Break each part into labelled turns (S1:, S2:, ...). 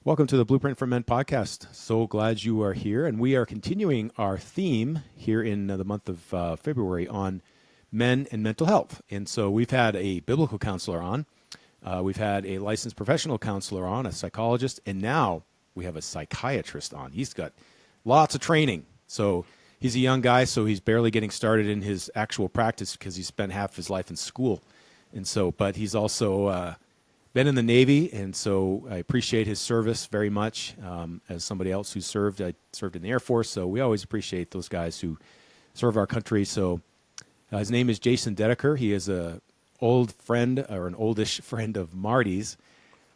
S1: Welcome to the Blueprint for Men podcast. So glad you are here. And we are continuing our theme here in the month of February on men and mental health. And so we've had a biblical counselor on, we've had a licensed professional counselor on, a psychologist, and now we have a psychiatrist on. He's got lots of training. So he's a young guy, so he's barely getting started in his actual practice because he spent half his life in school. And so, but he's also been in the Navy, and so I appreciate his service very much. As somebody else who served, I served in the Air Force, so we always appreciate those guys who serve our country. So his name is Jason Dedeker. He is a old friend, or an oldish friend of Marty's.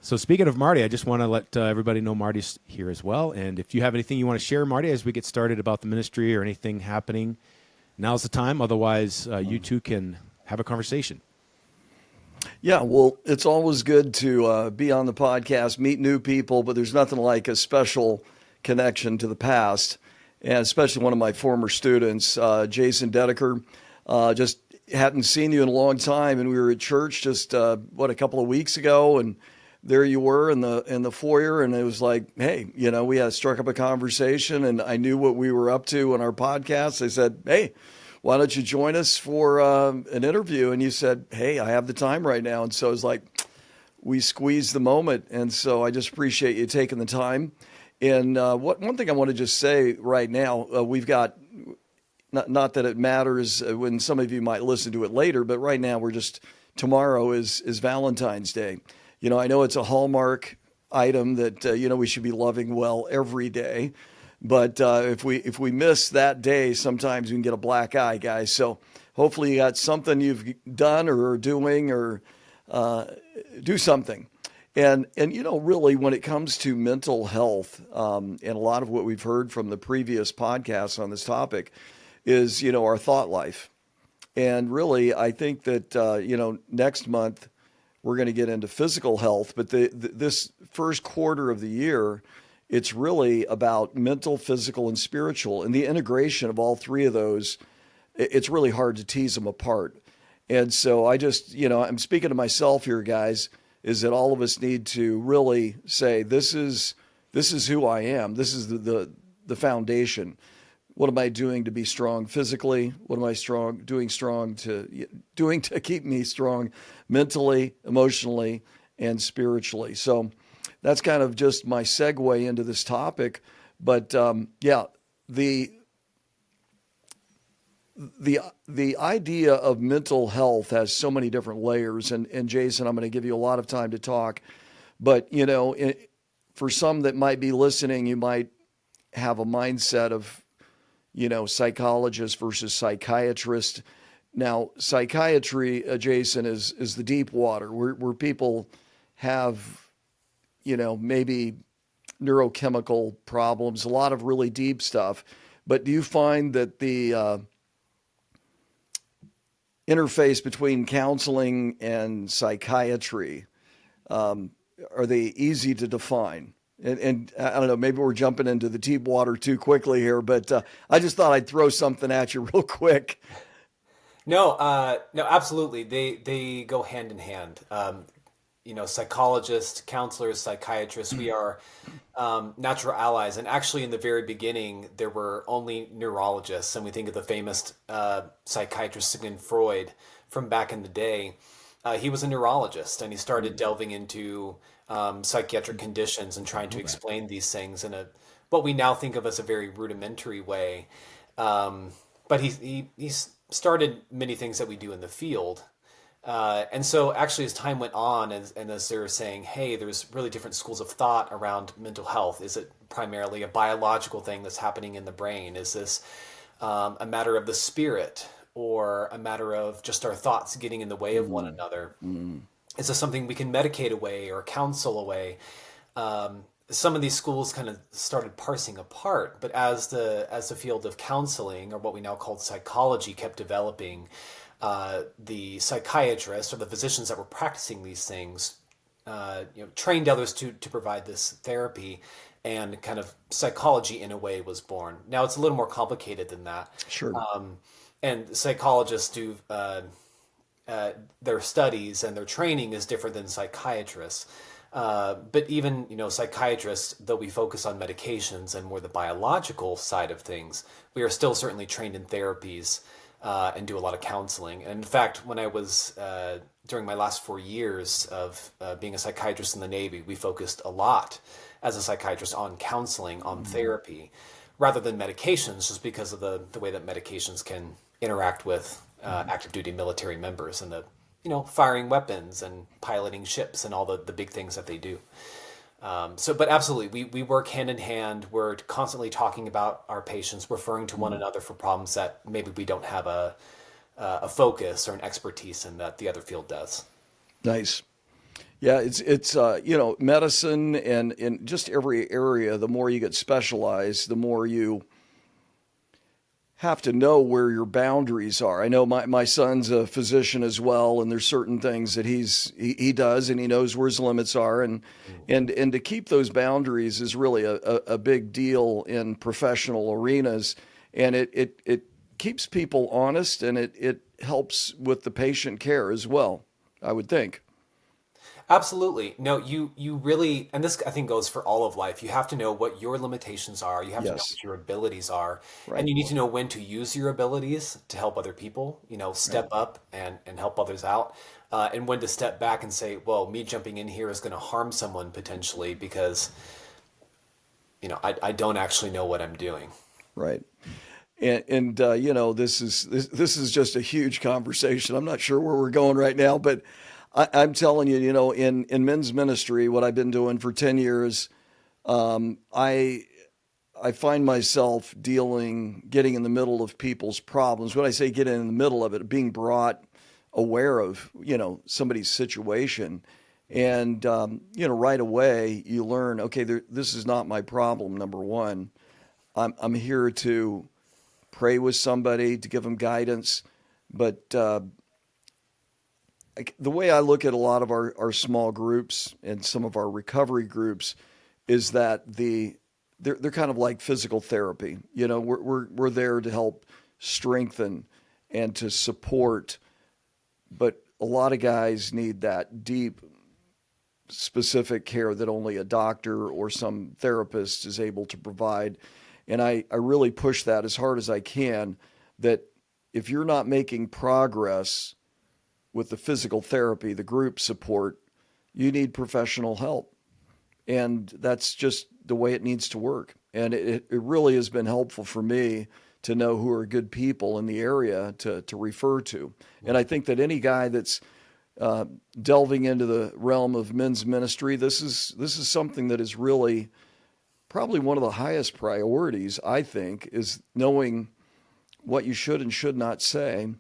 S1: So speaking of Marty, I just want to let everybody know Marty's here as well. And if you have anything you want to share, Marty, as we get started about the ministry or anything happening, now's the time. Otherwise, you two can have a conversation.
S2: Yeah, well, it's always good to be on the podcast, meet new people, but there's nothing like a special connection to the past, and especially one of my former students, Jason Dedeker. Just hadn't seen you in a long time, and we were at church just, a couple of weeks ago, and there you were in the foyer, and it was like, hey, we had struck up a conversation, and I knew what we were up to on our podcast. I said, hey, why don't you join us for an interview? And you said, hey, I have the time right now. And so it was like, we squeezed the moment. And so I just appreciate you taking the time. And one thing I want to just say right now, we've got, not that it matters when some of you might listen to it later, but right now tomorrow is Valentine's Day. I know it's a hallmark item that, we should be loving well every day. But if we miss that day, sometimes we can get a black eye, guys. So hopefully you got something you've done or are doing, or do something. And really, when it comes to mental health, and a lot of what we've heard from the previous podcasts on this topic is, our thought life. And really, I think that, next month we're going to get into physical health. But this first quarter of the year, it's really about mental, physical, and spiritual. And the integration of all three of those, it's really hard to tease them apart. And so I just, I'm speaking to myself here, guys, is that all of us need to really say, this is who I am. This is the foundation. What am I doing to be strong physically? What am I doing to keep me strong mentally, emotionally, and spiritually? So that's kind of just my segue into this topic. But the idea of mental health has so many different layers. And Jason, I'm going to give you a lot of time to talk. But, for some that might be listening, you might have a mindset of, psychologist versus psychiatrist. Now, psychiatry, Jason, is the deep water where people have maybe neurochemical problems, a lot of really deep stuff. But do you find that the interface between counseling and psychiatry, are they easy to define? And I don't know, maybe we're jumping into the deep water too quickly here, but I just thought I'd throw something at you real quick.
S3: No, absolutely. They go hand in hand. Psychologists, counselors, psychiatrists, we are natural allies. And actually, in the very beginning, there were only neurologists. And we think of the famous psychiatrist Sigmund Freud from back in the day. He was a neurologist, and he started delving into psychiatric conditions and trying to explain these things in what we now think of as a very rudimentary way. But he started many things that we do in the field. And so actually as time went on, and as they were saying, hey, there's really different schools of thought around mental health. Is it primarily a biological thing that's happening in the brain? Is this a matter of the spirit, or a matter of just our thoughts getting in the way of one another? Is this something we can medicate away or counsel away? Some of these schools kind of started parsing apart, but as the field of counseling, or what we now call psychology, kept developing, the psychiatrists or the physicians that were practicing these things, trained others to provide this therapy, and kind of psychology in a way was born. Now it's a little more complicated than that.
S2: Sure.
S3: And psychologists do their studies, and their training is different than psychiatrists. But even, psychiatrists, though we focus on medications and more the biological side of things, we are still certainly trained in therapies and do a lot of counseling. And in fact, when I was during my last 4 years of being a psychiatrist in the Navy, we focused a lot as a psychiatrist on counseling, on therapy, rather than medications, just because of the way that medications can interact with active duty military members and the firing weapons and piloting ships and all the big things that they do. But absolutely, we work hand in hand. We're constantly talking about our patients, referring to one another for problems that maybe we don't have a focus or an expertise in that the other field does.
S2: Nice. Yeah, it's medicine and in just every area, the more you get specialized, the more you have to know where your boundaries are. I know my son's a physician as well, and there's certain things that he does, and he knows where his limits are, and to keep those boundaries is really a big deal in professional arenas, and it keeps people honest, and it helps with the patient care as well, I would think.
S3: Absolutely. No, you really, and this I think goes for all of life. You have to know what your limitations are. You have to know
S2: Yes,
S3: what your abilities are, and
S2: right,
S3: you need to know when to use your abilities to help other people.
S2: right,
S3: Step up and help others out, and when to step back and say, well, me jumping in here is going to harm someone potentially because I don't actually know what I'm doing.
S2: right. And this is just a huge conversation. I'm not sure where we're going right now, but I'm telling you, in men's ministry, what I've been doing for 10 years, I find myself getting in the middle of people's problems. When I say getting in the middle of it, being brought aware of, somebody's situation. And, right away you learn, okay, this is not my problem. Number one, I'm here to pray with somebody, to give them guidance. But the way I look at a lot of our small groups and some of our recovery groups is that they're kind of like physical therapy. We're there to help strengthen and to support, but a lot of guys need that deep, specific care that only a doctor or some therapist is able to provide. And I really push that as hard as I can, that if you're not making progress with the physical therapy, the group support, you need professional help. And that's just the way it needs to work. And it really has been helpful for me to know who are good people in the area to refer to. And I think that any guy that's delving into the realm of men's ministry, this is something that is really probably one of the highest priorities, I think, is knowing what you should and should not say,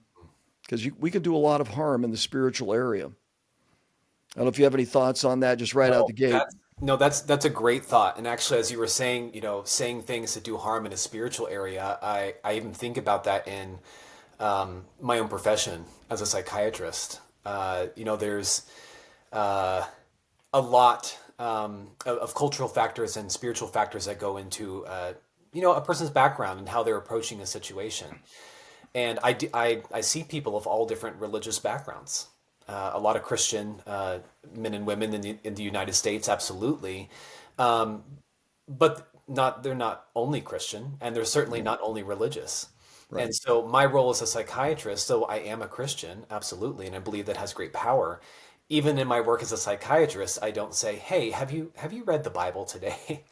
S2: because we can do a lot of harm in the spiritual area. I don't know if you have any thoughts on that, just right out
S3: No,
S2: the gate.
S3: that's a great thought. And actually, as you were saying, saying things that do harm in a spiritual area, I even think about that in my own profession as a psychiatrist. There's a lot of cultural factors and spiritual factors that go into a person's background and how they're approaching a situation. And I see people of all different religious backgrounds. A lot of Christian men and women in the United States, absolutely, but they're not only Christian, and they're certainly
S2: Yeah,
S3: not only religious.
S2: right.
S3: And so my role as a psychiatrist, so I am a Christian, absolutely, and I believe that has great power. Even in my work as a psychiatrist, I don't say, "Hey, have you read the Bible today?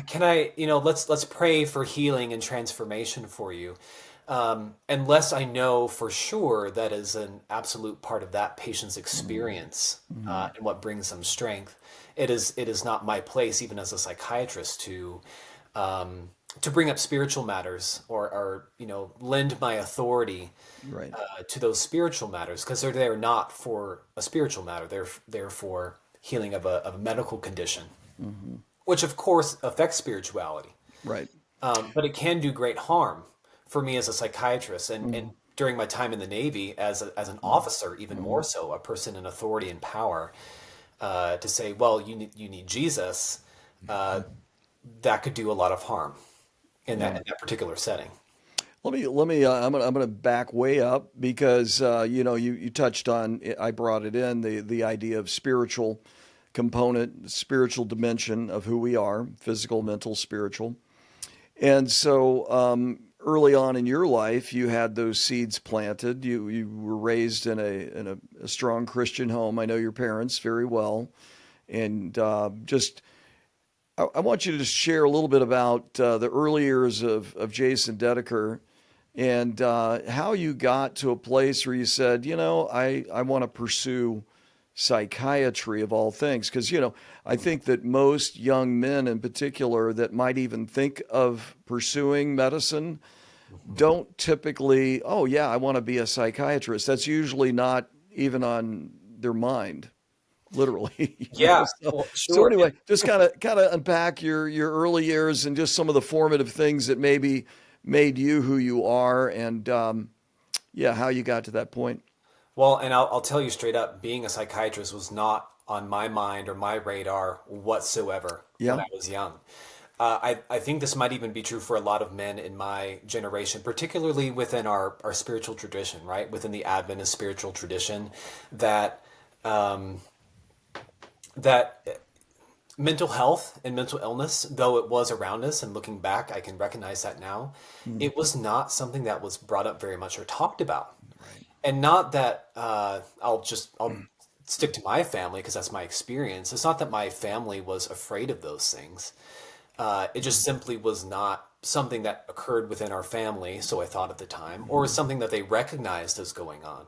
S3: Can I, let's pray for healing and transformation for you." Unless I know for sure that is an absolute part of that patient's experience
S2: Mm-hmm.
S3: and what brings them strength, it is not my place, even as a psychiatrist, to bring up spiritual matters or lend my authority
S2: Right.
S3: to those spiritual matters, because they're there not for a spiritual matter. They're there for healing of a medical condition,
S2: Mm-hmm.
S3: which of course affects spirituality.
S2: Right.
S3: But it can do great harm for me as a psychiatrist, and
S2: Mm-hmm.
S3: during my time in the Navy as an
S2: Mm-hmm.
S3: officer, even
S2: Mm-hmm.
S3: more so, a person in authority and power, to say, well, you need Jesus, uh, that could do a lot of harm in that
S2: Yeah.
S3: in that particular setting.
S2: Let me. I'm gonna back way up because you touched on. I brought it in the idea of spiritual component, spiritual dimension of who we are, physical, mental, spiritual. And so early on in your life, you had those seeds planted. You were raised in a strong Christian home. I know your parents very well. And I want you to just share a little bit about the early years of Jason Dedeker and how you got to a place where you said, I want to pursue psychiatry of all things. Because, I think that most young men in particular that might even think of pursuing medicine don't typically, oh, yeah, I want to be a psychiatrist. That's usually not even on their mind. Literally.
S3: Yeah,
S2: So,
S3: well,
S2: so
S3: sure.
S2: anyway, just kind of unpack your early years and just some of the formative things that maybe made you who you are, and how you got to that point.
S3: Well, and I'll tell you straight up, being a psychiatrist was not on my mind or my radar whatsoever when
S2: Yeah.
S3: I was young. I think this might even be true for a lot of men in my generation, particularly within our spiritual tradition, right? Within the Adventist spiritual tradition, that that mental health and mental illness, though it was around us, and looking back, I can recognize that now, it was not something that was brought up very much or talked about.
S2: Right.
S3: And not that I'll stick to my family because that's my experience. It's not that my family was afraid of those things. It just simply was not something that occurred within our family, so I thought at the time, or something that they recognized as going on.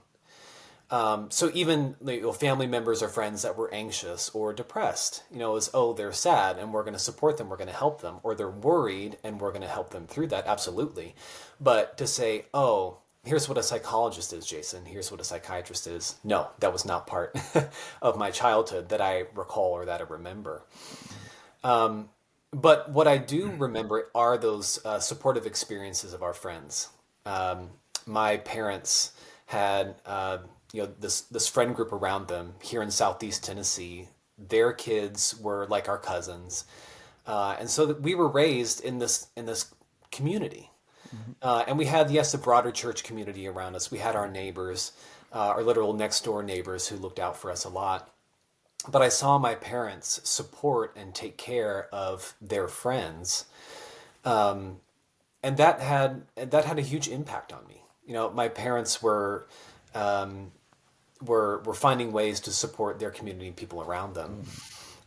S3: So even family members or friends that were anxious or depressed, they're sad and we're going to support them, we're going to help them, or they're worried and we're going to help them through that, absolutely. But to say, oh, here's what a psychologist is, Jason, here's what a psychiatrist is, no, that was not part of my childhood that I recall or that I remember. But what I do remember are those supportive experiences of our friends. My parents had this friend group around them here in Southeast Tennessee. Their kids were like our cousins, and so we were raised in this community. And we had, yes, the broader church community around us. We had our neighbors, our literal next door neighbors who looked out for us a lot. But I saw my parents support and take care of their friends, and that had a huge impact on me. My parents were finding ways to support their community and people around them,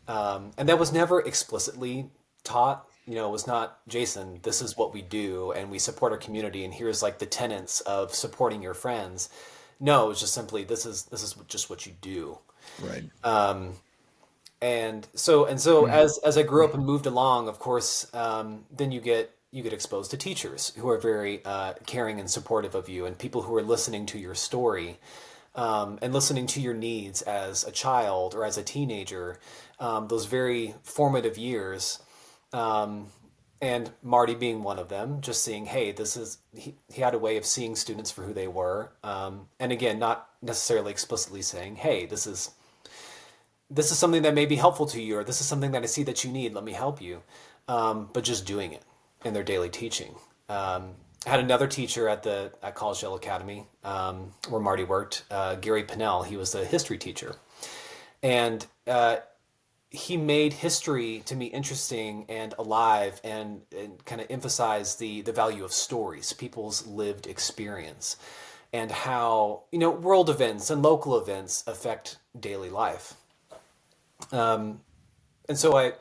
S3: and that was never explicitly taught. It was not, Jason, this is what we do, and we support our community, and here's like the tenets of supporting your friends. No, it was just simply this is just what you do.
S2: Right.
S3: And so as I grew up and moved along, of course, then you get exposed to teachers who are very caring and supportive of you, and people who are listening to your story, and listening to your needs as a child or as a teenager, those very formative years. And Marty being one of them, just seeing, hey, he had a way of seeing students for who they were. And again, not necessarily explicitly saying, hey, this is something that may be helpful to you, or this is something that I see that you need, let me help you. But just doing it in their daily teaching. I had another teacher at Collegedale Academy, where Marty worked, Gary Pinnell. He was the history teacher. And he made history to me interesting and alive, and kind of emphasized the value of stories, people's lived experience, and how world events and local events affect daily life. And so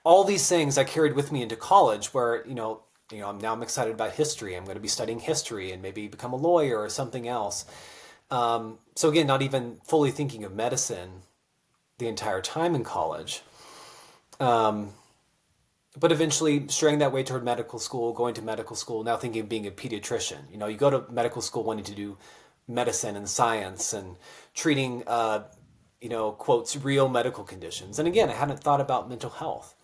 S3: all these things I carried with me into college, where I'm excited about history. I'm going to be studying history and maybe become a lawyer or something else. So again, not even fully thinking of medicine the entire time in college. But eventually straying that way toward medical school, going to medical school, now thinking of being a pediatrician. You go to medical school wanting to do medicine and science and treating, quotes, real medical conditions. And again, I hadn't thought about mental health.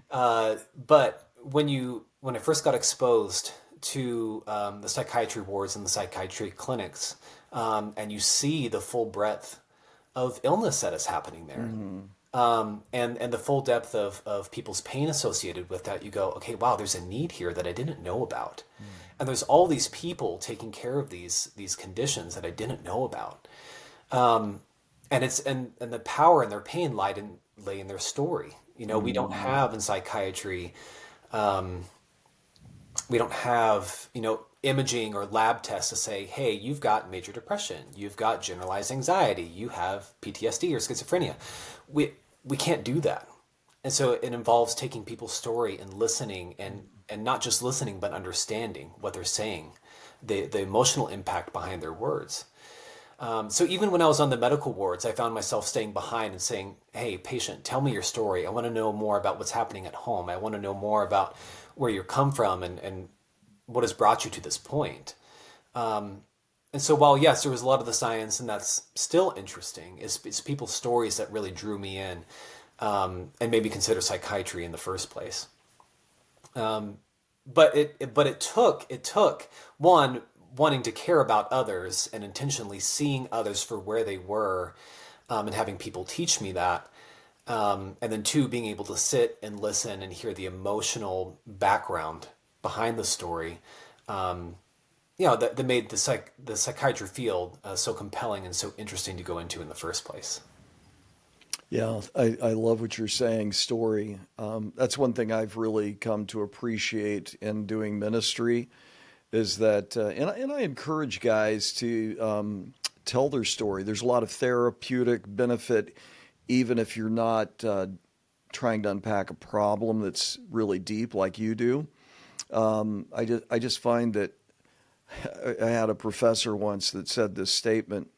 S3: But when I first got exposed to the psychiatry wards and the psychiatry clinics, and you see the full breadth of illness that is happening there, and the full depth of people's pain associated with that, you go, okay, wow, there's a need here that I didn't know about. And there's all these people taking care of these conditions that I didn't know about. And the power in their pain lied lay in their story. We don't have in psychiatry, we don't have, imaging or lab tests to say, hey, you've got major depression, you've got generalized anxiety, you have PTSD or schizophrenia. We can't do that. And so it involves taking people's story and listening, and not just listening, but understanding what they're saying, the emotional impact behind their words. So even when I was on the medical wards, I found myself staying behind and saying, hey, patient, tell me your story. I want to know more about what's happening at home. I want to know more about where you come from and what has brought you to this point. And so while, yes, there was a lot of the science, and that's still interesting, it's people's stories that really drew me in, and made me consider psychiatry in the first place. But it took one, wanting to care about others and intentionally seeing others for where they were, and having people teach me that. And then two, being able to sit and listen and hear the emotional background behind the story, that made the psychiatry field so compelling and so interesting to go into in the first place.
S2: Yeah, I love what you're saying, story. That's one thing I've really come to appreciate in doing ministry is that, and I encourage guys to tell their story. There's a lot of therapeutic benefit, even if you're not trying to unpack a problem that's really deep like you do. I just find that I had a professor once that said this statement,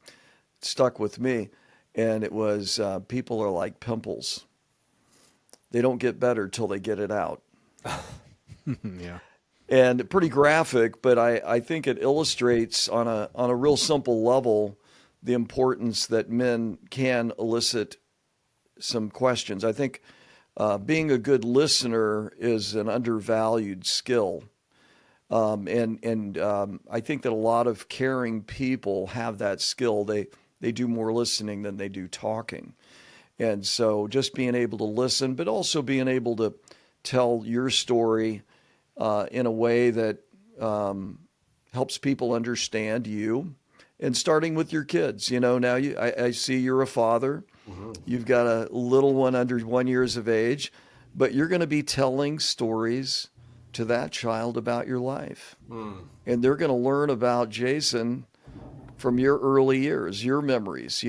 S2: it stuck with me, and it was, people are like pimples. They don't get better till they get it out.
S1: Yeah.
S2: And pretty graphic, but I think it illustrates on a real simple level the importance that men can elicit some questions. I think being a good listener is an undervalued skill. And I think that a lot of caring people have that skill. They do more listening than they do talking. And so just being able to listen, but also being able to tell your story in a way that helps people understand you, and starting with your kids. Now I see you're a father.
S3: Mm-hmm.
S2: You've got a little one under 1 year of age, but you're going to be telling stories to that child about your life. And they're going to learn about Jason from your early years, your memories,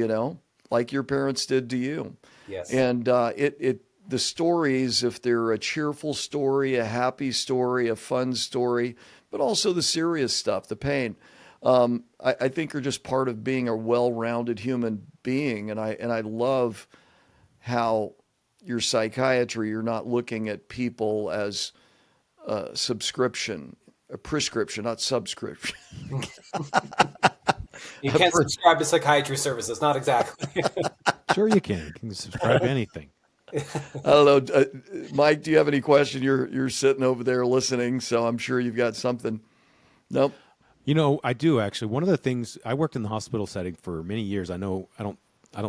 S2: like your parents did to you.
S3: Yes.
S2: And the stories, if they're a cheerful story, a happy story, a fun story, but also the serious stuff, the pain, I think are just part of being a well-rounded human being. And I love how your psychiatry, you're not looking at people as a subscription, a prescription, not subscription.
S3: You can't subscribe to psychiatry services, not exactly.
S1: Sure you can. You can subscribe to anything.
S2: I don't know, Mike. Do you have any question? You're sitting over there listening, so I'm sure you've got something. Nope.
S1: I do actually. One of the things, I worked in the hospital setting for many years. I don't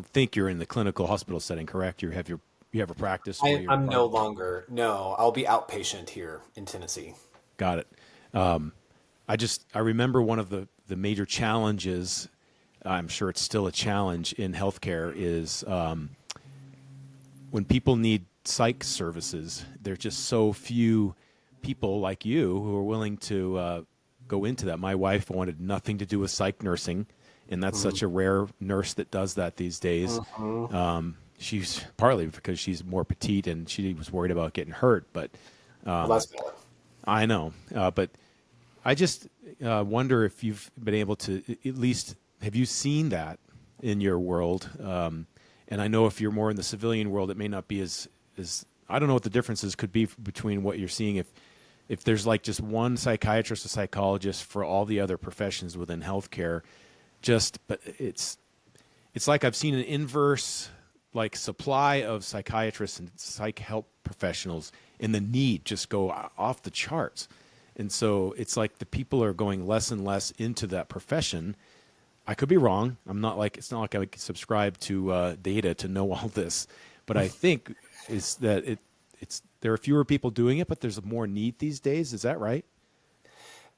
S1: think you're in the clinical hospital setting, correct? You have a practice.
S3: I'm no longer. No, I'll be outpatient here in Tennessee.
S1: Got it. I remember one of the major challenges, I'm sure it's still a challenge in healthcare, is when people need psych services, there's just so few people like you who are willing to go into that. My wife wanted nothing to do with psych nursing, and that's such a rare nurse that does that these days. She's partly because she's more petite and she was worried about getting hurt, but
S3: Well, that's valid.
S1: I know. But I just wonder if you've been able to, at least, have you seen that in your world? And I know if you're more in the civilian world, it may not be as I don't know what the differences could be between what you're seeing if there's like just one psychiatrist or psychologist for all the other professions within healthcare. But it's like I've seen an inverse like supply of psychiatrists and psych help professionals, and the need just go off the charts. And so it's like the people are going less and less into that profession. I could be wrong. It's not like I would subscribe to data to know all this, but I think is that there are fewer people doing it, but there's more need these days. Is that right?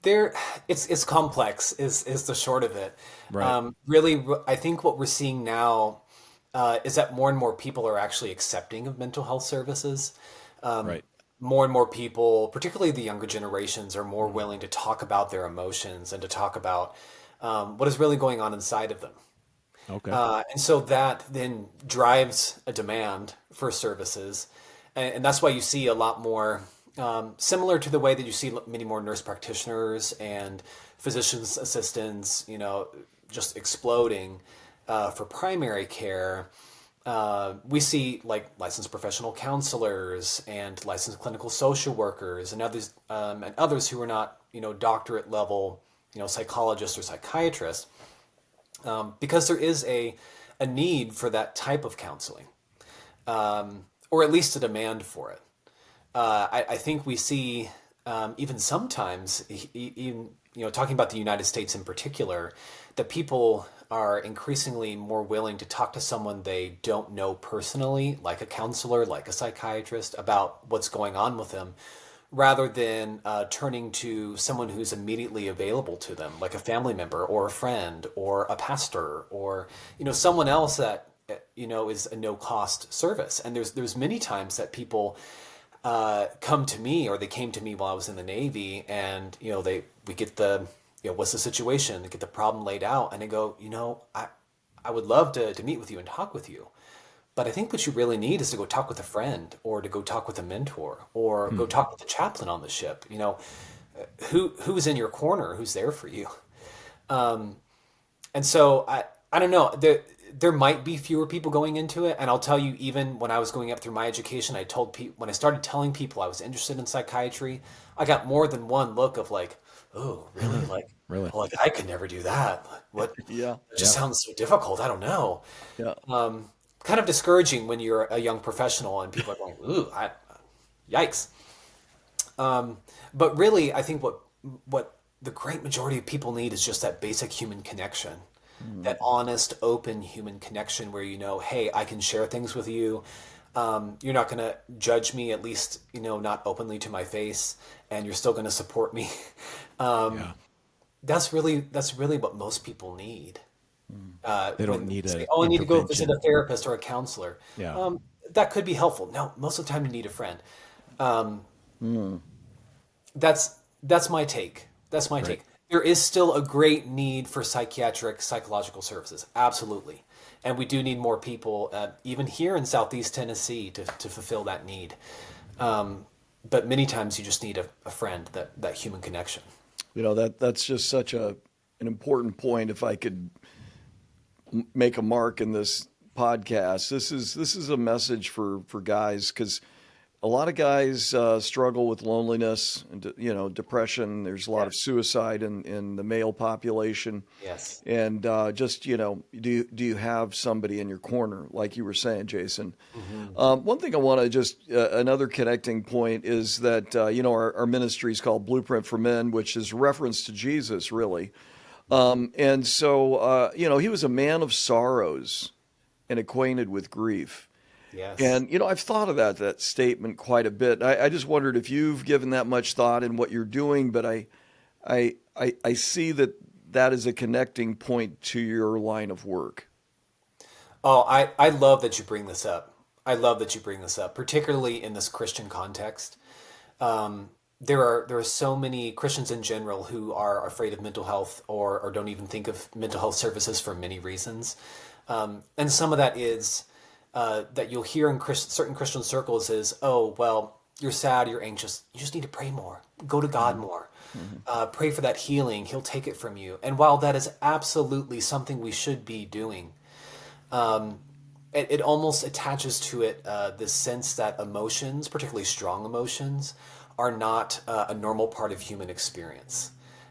S3: It's complex is the short of it.
S1: Right.
S3: Really, I think what we're seeing now, is that more and more people are actually accepting of mental health services.
S1: Right.
S3: More and more people, particularly the younger generations, are more willing to talk about their emotions and to talk about what is really going on inside of them.
S1: Okay.
S3: And so that then drives a demand for services. And that's why you see a lot more, similar to the way that you see many more nurse practitioners and physician's assistants, just exploding for primary care. We see like licensed professional counselors and licensed clinical social workers and others who are not, doctorate level, psychologists or psychiatrists, because there is a need for that type of counseling, or at least a demand for it. I think we see, even sometimes, even talking about the United States in particular, that people are increasingly more willing to talk to someone they don't know personally, like a counselor, like a psychiatrist, about what's going on with them, rather than turning to someone who's immediately available to them, like a family member or a friend or a pastor or someone else that is a no-cost service. And there's many times that people come to me, or they came to me while I was in the Navy, and we get the what's the situation, they get the problem laid out, and they go, I would love to meet with you and talk with you, but I think what you really need is to go talk with a friend, or to go talk with a mentor, or go talk with the chaplain on the ship. Who's in your corner, who's there for you. And so I don't know. There might be fewer people going into it, and I'll tell you, even when I was going up through my education, when I started telling people I was interested in psychiatry, I got more than one look of like, oh, really?
S1: Really?
S3: Like I could never do that. Like, what?
S2: Yeah.
S3: It just sounds so difficult. I don't know.
S2: Yeah.
S3: Kind of discouraging when you're a young professional and people are going, ooh, yikes. But really, I think what the great majority of people need is just that basic human connection, that honest, open human connection where hey, I can share things with you. You're not going to judge me, at least not openly to my face, and you're still going to support me.
S1: Yeah.
S3: That's really what most people need.
S1: They don't
S3: When
S1: need
S3: they say,
S1: a
S3: "Oh, I need to go visit
S1: intervention.
S3: a therapist or a counselor."
S1: Yeah.
S3: That could be helpful. No, most of the time you need a friend. That's my take. That's my
S1: Right.
S3: take. There is still a great need for psychiatric psychological services, absolutely, and we do need more people, even here in Southeast Tennessee, to fulfill that need. But many times you just need a friend, that human connection.
S2: That's just such an important point. If I could make a mark in this podcast, this is a message for guys, because a lot of guys struggle with loneliness and depression. There's a lot of suicide in the male population,
S3: Yes.
S2: and do you have somebody in your corner, like you were saying, Jason? One thing I want to just another connecting point is that our ministry is called Blueprint for Men, which is a reference to Jesus, really. And so he was a man of sorrows and acquainted with grief.
S3: Yes.
S2: And I've thought of that statement quite a bit. I just wondered if you've given that much thought in what you're doing, but I see that is a connecting point to your line of work.
S3: Oh, I love that you bring this up. I love that you bring this up, particularly in this Christian context. There are so many Christians in general who are afraid of mental health, or don't even think of mental health services for many reasons. And some of that is that you'll hear in certain Christian circles is, oh, well, you're sad, you're anxious, you just need to pray more, go to God more, pray for that healing, He'll take it from you. And while that is absolutely something we should be doing, it almost attaches to it this sense that emotions, particularly strong emotions, are not a normal part of human experience,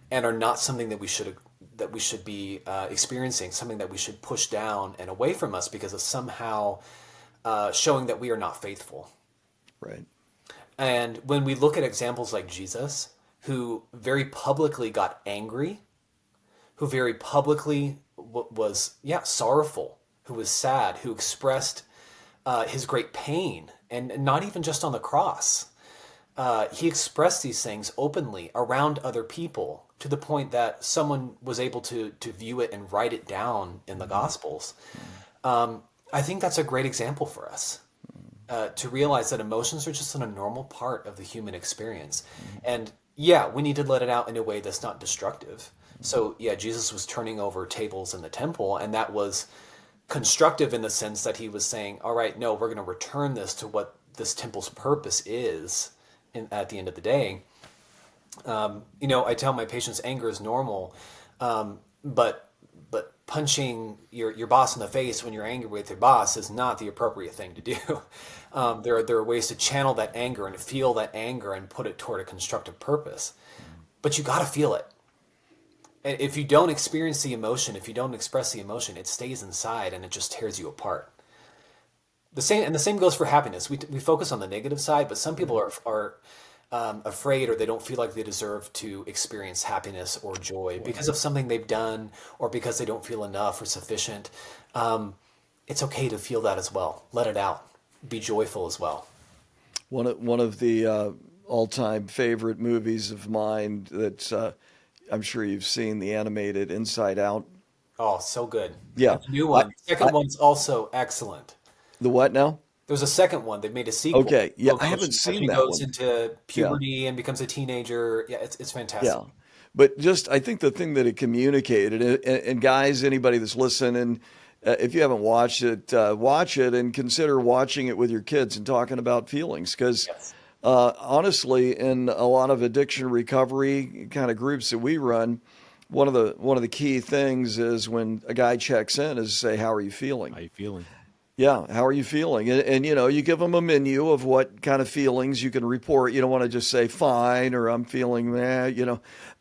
S3: and are not something that we should be experiencing, something that we should push down and away from us because of somehow showing that we are not faithful.
S2: Right.
S3: And when we look at examples like Jesus, who very publicly got angry, who very publicly was sorrowful, who was sad, who expressed his great pain, and not even just on the cross. He expressed these things openly around other people, to the point that someone was able to view it and write it down in the Gospels. I think that's a great example for us. To realize that emotions are just a normal part of the human experience. And yeah, we need to let it out in a way that's not destructive. So yeah, Jesus was turning over tables in the temple, and that was constructive in the sense that he was saying, all right, no, we're going to return this to what this temple's purpose is at the end of the day. I tell my patients anger is normal, but punching your boss in the face when you're angry with your boss is not the appropriate thing to do. There are ways to channel that anger and feel that anger and put it toward a constructive purpose. But you got to feel it. And if you don't experience the emotion, if you don't express the emotion, it stays inside and it just tears you apart. The same goes for happiness. We focus on the negative side, but some people are afraid, or they don't feel like they deserve to experience happiness or joy because of something they've done, or because they don't feel enough or sufficient. It's okay to feel that as well. Let it out. Be joyful as well.
S2: One of the all-time favorite movies of mine that I'm sure you've seen, the animated Inside Out.
S3: Oh, so good.
S2: Yeah.
S3: The new one. The second one's also excellent.
S2: The what now?
S3: There's a second one. They made a sequel.
S2: Okay. Yeah, I
S3: As
S2: haven't
S3: she
S2: seen that
S3: goes
S2: one.
S3: into puberty and becomes a teenager. Yeah, it's fantastic.
S2: Yeah. But just, I think the thing that it communicated, and guys, anybody that's listening, if you haven't watched it, watch it and consider watching it with your kids and talking about feelings. Because
S3: Yes.
S2: honestly, in a lot of addiction recovery kind of groups that we run, one of the key things is when a guy checks in is say, how are you feeling?
S1: How you feeling?
S2: Yeah, how are you feeling? And you give them a menu of what kind of feelings you can report. You don't want to just say fine or I'm feeling meh.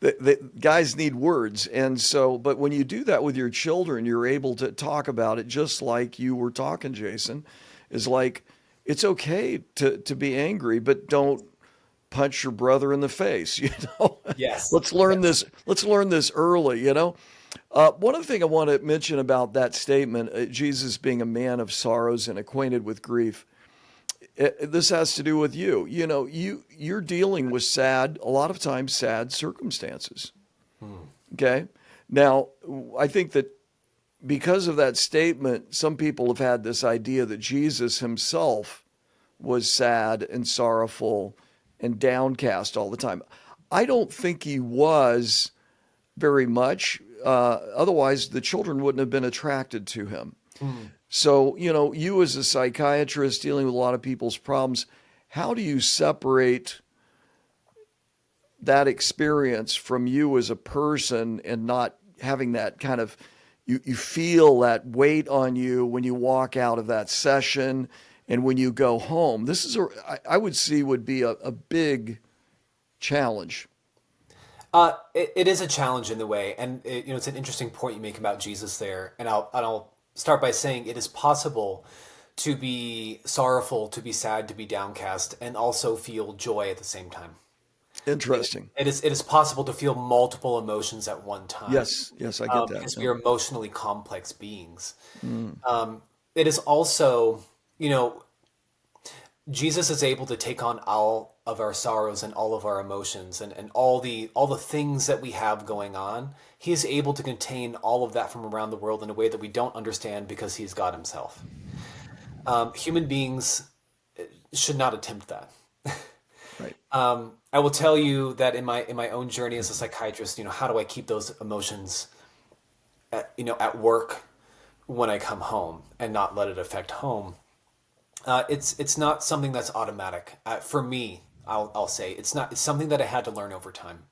S2: The guys need words. And so, but when you do that with your children, you're able to talk about it just like you were talking, Jason, is like, it's okay to be angry, but don't punch your brother in the face.
S3: Yes.
S2: Let's learn this. Let's learn this early, One other thing I want to mention about that statement, Jesus being a man of sorrows and acquainted with grief, this has to do with you. You're dealing with a lot of times sad circumstances. Okay. Now, I think that because of that statement, some people have had this idea that Jesus himself was sad and sorrowful and downcast all the time. I don't think he was very much. Otherwise, the children wouldn't have been attracted to him. So, you as a psychiatrist dealing with a lot of people's problems, how do you separate that experience from you as a person and not having that kind of, you feel that weight on you when you walk out of that session and when you go home? This is, I would see, would be a big challenge.
S3: It is a challenge in the way, and it's an interesting point you make about Jesus there. And I'll start by saying it is possible to be sorrowful, to be sad, to be downcast, and also feel joy at the same time.
S2: Interesting.
S3: It is possible to feel multiple emotions at one time.
S2: Yes, I get that.
S3: Because we are emotionally complex beings. It is also, Jesus is able to take on all of our sorrows and all of our emotions and all the things that we have going on. He is able to contain all of that from around the world in a way that we don't understand because he's God himself. Human beings should not attempt that.
S2: Right.
S3: I will tell you that in my own journey as a psychiatrist, how do I keep those emotions at work when I come home and not let it affect home? It's not something that's automatic. For me, I'll say it's something that I had to learn over time.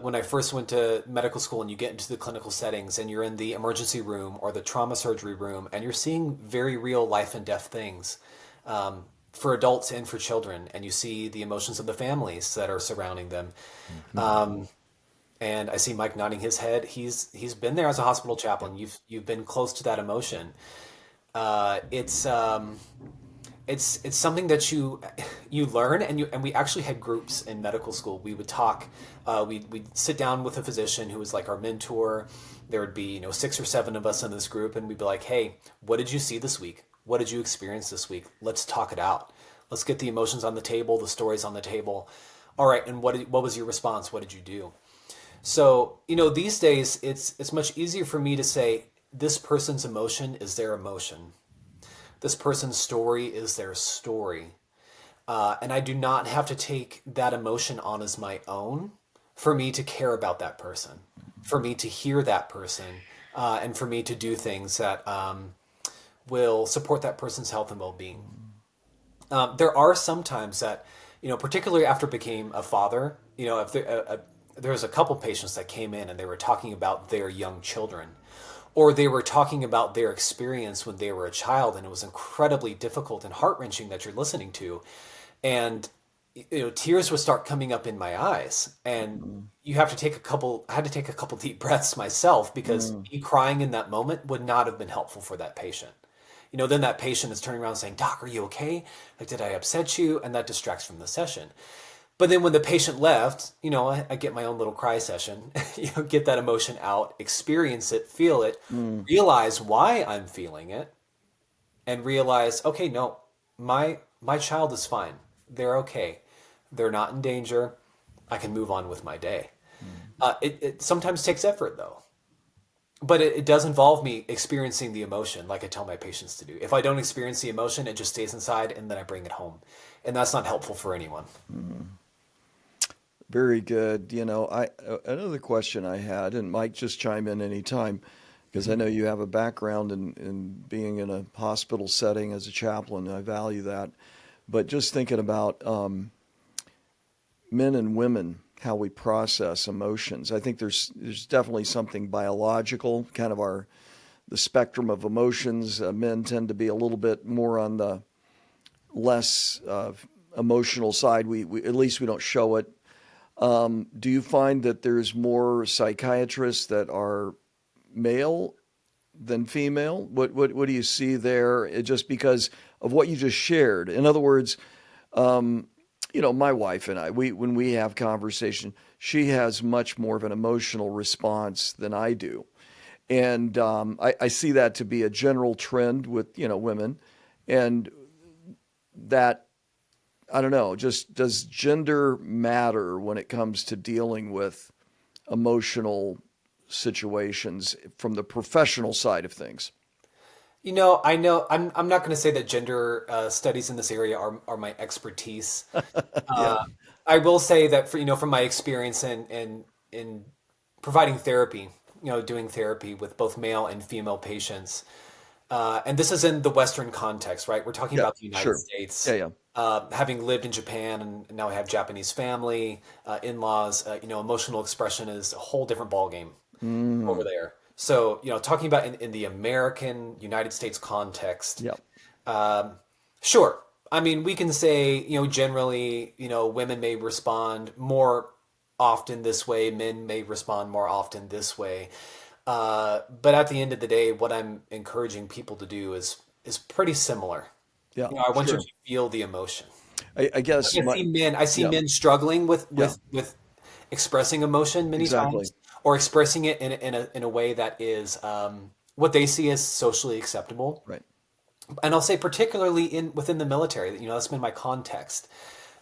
S3: When I first went to medical school and you get into the clinical settings and you're in the emergency room or the trauma surgery room and you're seeing very real life and death things for adults and for children, and you see the emotions of the families that are surrounding them. And I see Mike nodding his head. He's been there as a hospital chaplain. You've been close to that emotion. It's something that you learn, and we actually had groups in medical school. We would talk. We'd sit down with a physician who was like our mentor. There would be 6 or 7 of us in this group, and we'd be like, "Hey, what did you see this week? What did you experience this week? Let's talk it out. Let's get the emotions on the table, the stories on the table. All right, and what was your response? What did you do?" So these days it's much easier for me to say, this person's emotion is their emotion. This person's story is their story. And I do not have to take that emotion on as my own for me to care about that person, for me to hear that person, and for me to do things that will support that person's health and well-being. There are some times that, particularly after I became a father, if there was a couple patients that came in and they were talking about their young children, or they were talking about their experience when they were a child, and it was incredibly difficult and heart-wrenching that you're listening to. And tears would start coming up in my eyes, and I had to take a couple deep breaths myself, because me crying in that moment would not have been helpful for that patient. Then that patient is turning around saying, "Doc, are you okay? Like, did I upset you?" And that distracts from the session. But then when the patient left, I get my own little cry session, get that emotion out, experience it, feel it, realize why I'm feeling it, and realize, okay, no, my child is fine. They're okay. They're not in danger. I can move on with my day. It sometimes takes effort, though. But it does involve me experiencing the emotion, like I tell my patients to do. If I don't experience the emotion, it just stays inside, and then I bring it home. And that's not helpful for anyone.
S2: Very good. Another question I had, and Mike, just chime in anytime, because I know you have a background in being in a hospital setting as a chaplain. I value that. But just thinking about men and women, how we process emotions. I think there's definitely something biological, kind of the spectrum of emotions. Men tend to be a little bit more on the less emotional side. We at least we don't show it. Do you find that there's more psychiatrists that are male than female? What do you see there? Just because of what you just shared. In other words, my wife and I, when we have conversation, she has much more of an emotional response than I do. And I see that to be a general trend with, women. And that, I don't know, just does gender matter when it comes to dealing with emotional situations from the professional side of things?
S3: I know I'm not going to say that gender studies in this area are my expertise.
S2: Yeah.
S3: I will say that from my experience in providing therapy, doing therapy with both male and female patients, and this is in the Western context, right? We're talking
S2: Yeah,
S3: about the United
S2: sure.
S3: States.
S2: Yeah,
S3: Having lived in Japan, and now I have Japanese family, in-laws, emotional expression is a whole different ballgame over there. So, talking about in the American United States context,
S2: yeah.
S3: sure. I mean, we can say, generally, women may respond more often this way, men may respond more often this way. But at the end of the day, what I'm encouraging people to do is pretty similar.
S2: Yeah,
S3: I want you
S2: sure.
S3: to feel the emotion.
S2: I guess
S3: I see
S2: yeah,
S3: men struggling with
S2: yeah,
S3: expressing emotion many
S2: exactly.
S3: times, or expressing it in a way that is what they see as socially acceptable.
S2: Right.
S3: And I'll say particularly within the military, that's been my context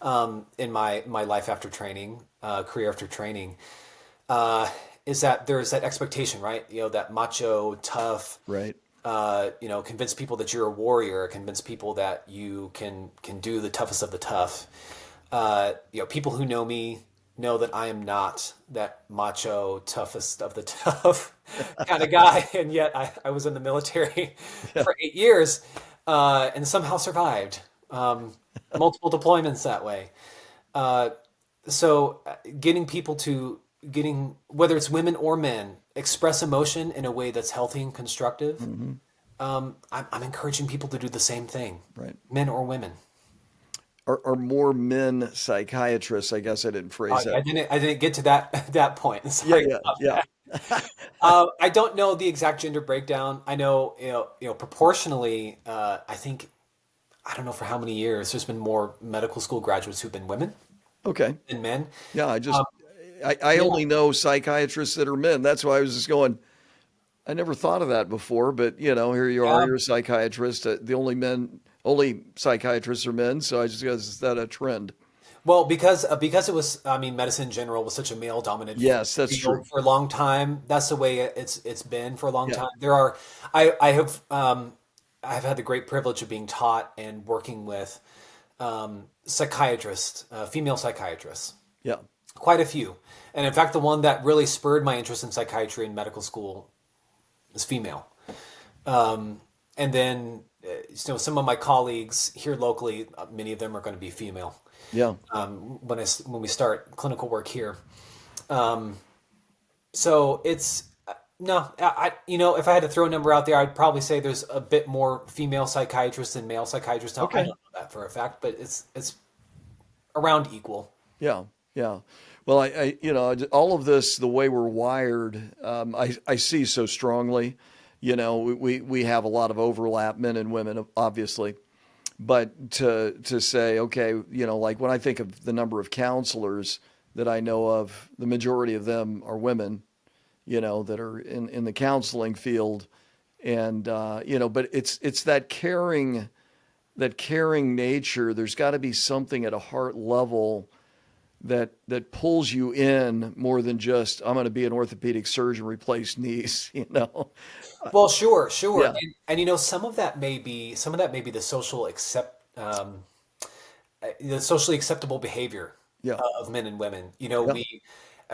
S3: in my life after training, career after training, is that there's that expectation, right? That macho, tough,
S2: Right.
S3: convince people that you're a warrior, convince people that you can do the toughest of the tough. People who know me know that I am not that macho, toughest of the tough kind of guy, and yet I was in the military
S2: Yeah.
S3: for 8 years and somehow survived multiple deployments that way. So getting people to whether it's women or men, express emotion in a way that's healthy and constructive.
S2: Hmm.
S3: I'm encouraging people to do the same thing,
S2: Right.
S3: men or women.
S2: Are more men psychiatrists? I guess I didn't phrase that.
S3: I didn't get to that point.
S2: Yeah,
S3: Sorry
S2: yeah,
S3: about
S2: yeah.
S3: that. I don't know the exact gender breakdown. I know, proportionally, I don't know for how many years there's been more medical school graduates who've been women
S2: Okay.
S3: than men.
S2: Yeah,
S3: Um,
S2: I
S3: yeah,
S2: only know psychiatrists that are men. That's why I was just going, I never thought of that before, but here you are,
S3: yeah.
S2: you're a psychiatrist. The only psychiatrists are men, so I just guess is that a trend?
S3: Well, because it was, I mean, medicine in general was such a male dominant
S2: Yes, that's true.
S3: field for a long time. That's the way it's been for a long
S2: Yeah.
S3: time. There are, I've had the great privilege of being taught and working with psychiatrists, female psychiatrists,
S2: Yeah.
S3: quite a few. And in fact, the one that really spurred my interest in psychiatry in medical school is female. And then, some of my colleagues here locally, many of them are going to be female.
S2: Yeah.
S3: When we start clinical work here. So it's no, if I had to throw a number out there, I'd probably say there's a bit more female psychiatrists than male psychiatrists. Now, I don't
S2: Okay.
S3: know that for a fact, but it's around equal.
S2: Yeah. Yeah. Well, all of this, the way we're wired, I see so strongly. We have a lot of overlap, men and women, obviously. But to say, okay, like when I think of the number of counselors that I know of, the majority of them are women, that are in the counseling field. And, but it's that caring nature. There's got to be something at a heart level that pulls you in more than just, I'm going to be an orthopedic surgeon, replace knees.
S3: Well, sure,
S2: Yeah.
S3: and some of that may be the socially acceptable behavior
S2: Yeah.
S3: of men and women.
S2: Yeah.
S3: We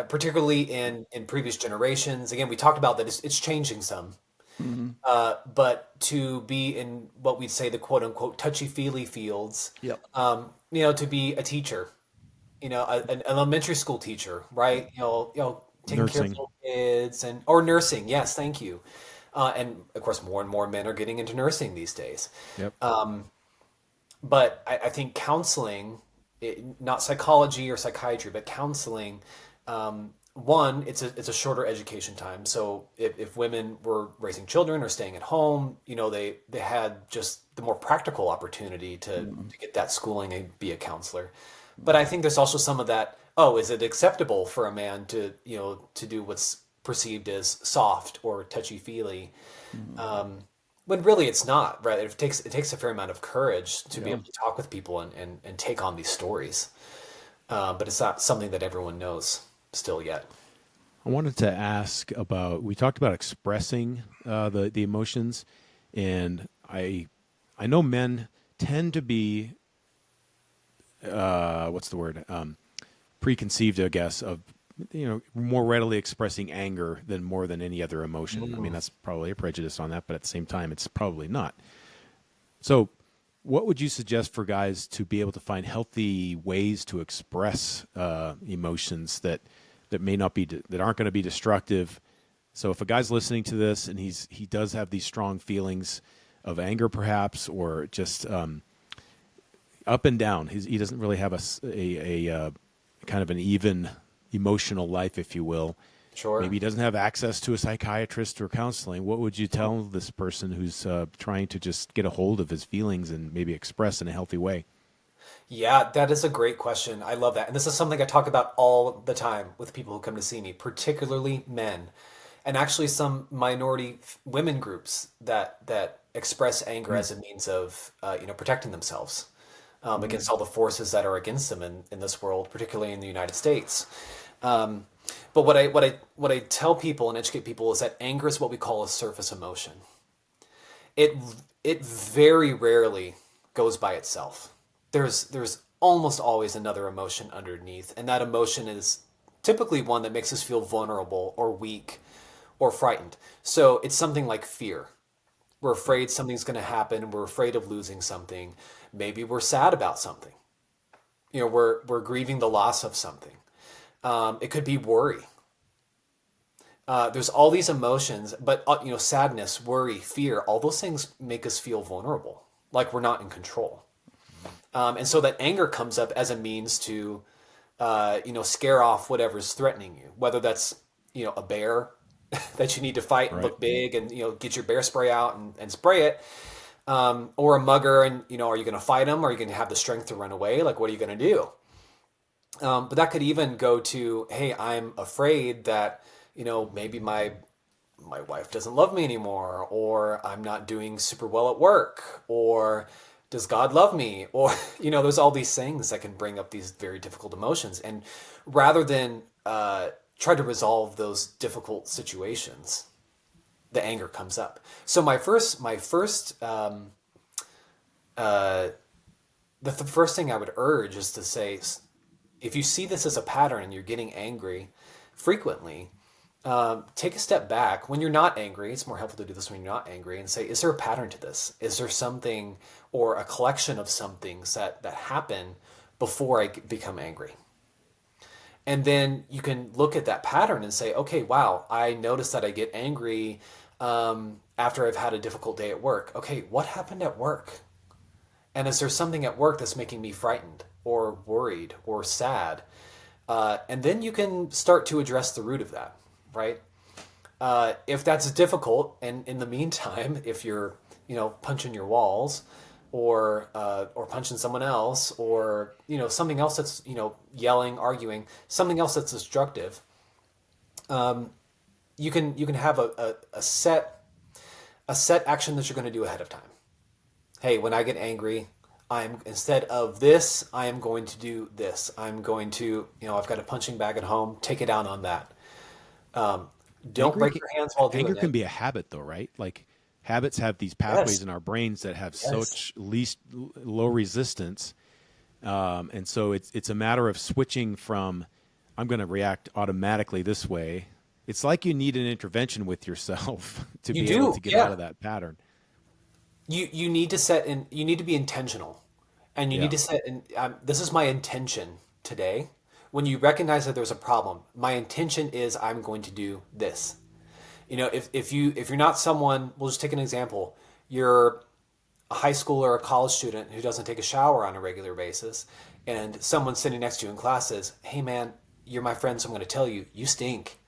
S3: particularly in previous generations. Again, we talked about that it's changing some.
S2: Hmm.
S3: But to be in what we'd say the quote unquote touchy feely fields,
S2: Yeah.
S3: to be a teacher, an elementary school teacher, right? Taking care of
S1: Nursing.
S3: little kids or nursing. Yes, thank you. And of course, more and more men are getting into nursing these days.
S1: Yep.
S3: But I think counseling, not psychology or psychiatry, but counseling, one, it's a shorter education time. So if women were raising children or staying at home, they had just the more practical opportunity to get that schooling and be a counselor. But I think there's also some of that. Oh, is it acceptable for a man to do what's perceived as soft or touchy feely? When really it's not, right? It takes a fair amount of courage to be
S2: Yeah.
S3: able to talk with people and take on these stories. But it's not something that everyone knows still yet.
S1: I wanted to ask about. We talked about expressing the emotions, and I know men tend to be what's the word, preconceived, I guess, of more readily expressing anger than more than any other emotion. I mean, that's probably a prejudice on that, but at the same time, it's probably not. So, what would you suggest for guys to be able to find healthy ways to express emotions that may not be that aren't going to be destructive? So, if a guy's listening to this and he does have these strong feelings of anger, perhaps, or just up and down, he doesn't really have a kind of an even emotional life, if you will.
S3: Sure.
S1: Maybe he doesn't have access to a psychiatrist or counseling. What would you tell this person who's trying to just get a hold of his feelings and maybe express in a healthy way?
S3: Yeah, that is a great question. I love that. And this is something I talk about all the time with people who come to see me, particularly men, and actually some minority women groups that express anger as a means of protecting themselves against all the forces that are against them in this world, particularly in the United States. But what I tell people and educate people is that anger is what we call a surface emotion. It very rarely goes by itself. There's almost always another emotion underneath, and that emotion is typically one that makes us feel vulnerable or weak or frightened. So it's something like fear. We're afraid something's going to happen. We're afraid of losing something. Maybe we're sad about something. We're grieving the loss of something. It could be worry. There's all these emotions, but sadness, worry, fear, all those things make us feel vulnerable, like we're not in control. And so that anger comes up as a means to, scare off whatever's threatening you, whether that's, a bear that you need to fight and
S1: Right.
S3: look big and, get your bear spray out and spray it, or a mugger and, are you going to fight him? Or are you going to have the strength to run away? Like, what are you going to do? But that could even go to, hey, I'm afraid that, maybe my wife doesn't love me anymore, or I'm not doing super well at work, or does God love me? Or, there's all these things that can bring up these very difficult emotions. And rather than try to resolve those difficult situations, the anger comes up. So the first thing I would urge is to say, if you see this as a pattern and you're getting angry frequently, take a step back. When you're not angry, it's more helpful to do this when you're not angry, and say, is there a pattern to this? Is there something or a collection of some things that happen before I become angry? And then you can look at that pattern and say, okay, wow, I notice that I get angry after I've had a difficult day at work. Okay, what happened at work? And is there something at work that's making me frightened or worried or sad? And then you can start to address the root of that, right? If that's difficult, and in the meantime, if you're, punching your walls or punching someone else, or, something else that's, yelling, arguing, something else that's destructive, you can have a set action that you're going to do ahead of time. Hey, when I get angry, instead of this, I am going to do this. I'm going to, I've got a punching bag at home. Take it out on that. Don't break your hands while doing it.
S1: Anger can be a habit, though, right? Like habits have these pathways in our brains that have such low resistance, and so it's a matter of switching from I'm going to react automatically this way. It's like you need an intervention with yourself to be able to get out of that pattern.
S3: You need to you need to be intentional, and you need to set this is my intention today. When you recognize that there's a problem, my intention is I'm going to do this. If you're not someone, we'll just take an example. You're a high school or a college student who doesn't take a shower on a regular basis, and someone sitting next to you in class says, "Hey man, you're my friend, so I'm going to tell you, you stink."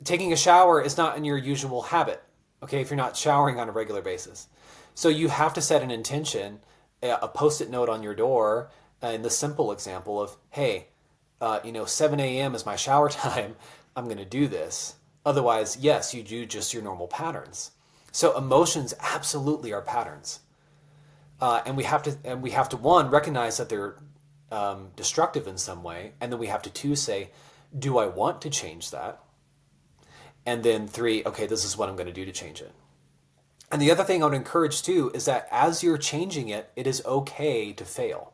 S3: Taking a shower is not in your usual habit. Okay, if you're not showering on a regular basis. So you have to set an intention, a Post-it note on your door, in the simple example of, hey, 7 a.m. is my shower time. I'm going to do this. Otherwise, yes, you do just your normal patterns. So emotions absolutely are patterns. And we have to, one, recognize that they're destructive in some way. And then we have to, two, say, do I want to change that? And then three, okay, this is what I'm going to do to change it. And the other thing I would encourage too is that as you're changing it, it is okay to fail.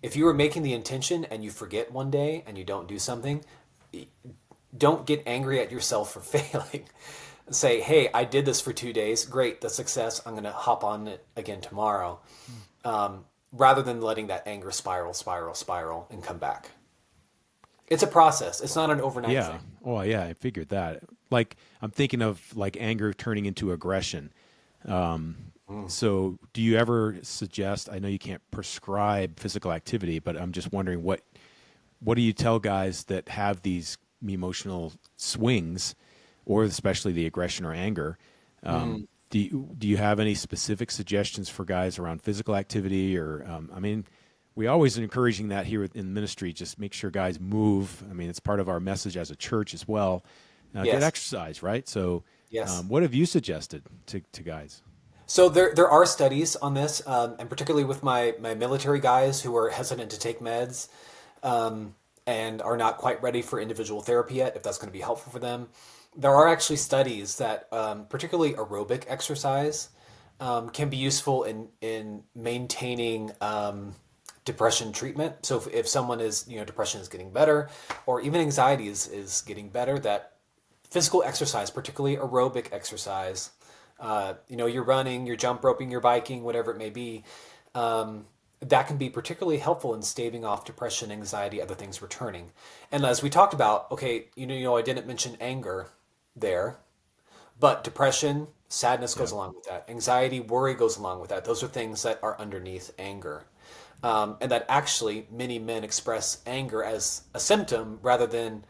S3: If you are making the intention and you forget one day and you don't do something, don't get angry at yourself for failing. Say, hey, I did this for 2 days. Great, that's success. I'm going to hop on it again tomorrow. Rather than letting that anger spiral and come back. It's a process. It's not an overnight thing.
S1: Oh, yeah, I figured that. Like, I'm thinking of like anger turning into aggression. So do you ever suggest, I know you can't prescribe physical activity, but I'm just wondering what do you tell guys that have these emotional swings, or especially the aggression or anger? Do you have any specific suggestions for guys around physical activity? Or, we always are encouraging that here in ministry, just make sure guys move. It's part of our message as a church as well. Get exercise, right? So what have you suggested to guys?
S3: So there are studies on this, and particularly with my military guys who are hesitant to take meds and are not quite ready for individual therapy yet, if that's going to be helpful for them. There are actually studies that particularly aerobic exercise can be useful in maintaining depression treatment. So if someone is, depression is getting better, or even anxiety is getting better, that physical exercise, particularly aerobic exercise, you're running, you're jump roping, you're biking, whatever it may be, that can be particularly helpful in staving off depression, anxiety, other things returning. And as we talked about, okay, I didn't mention anger there, but depression, sadness goes along with that. Anxiety, worry goes along with that. Those are things that are underneath anger. And that actually many men express anger as a symptom rather than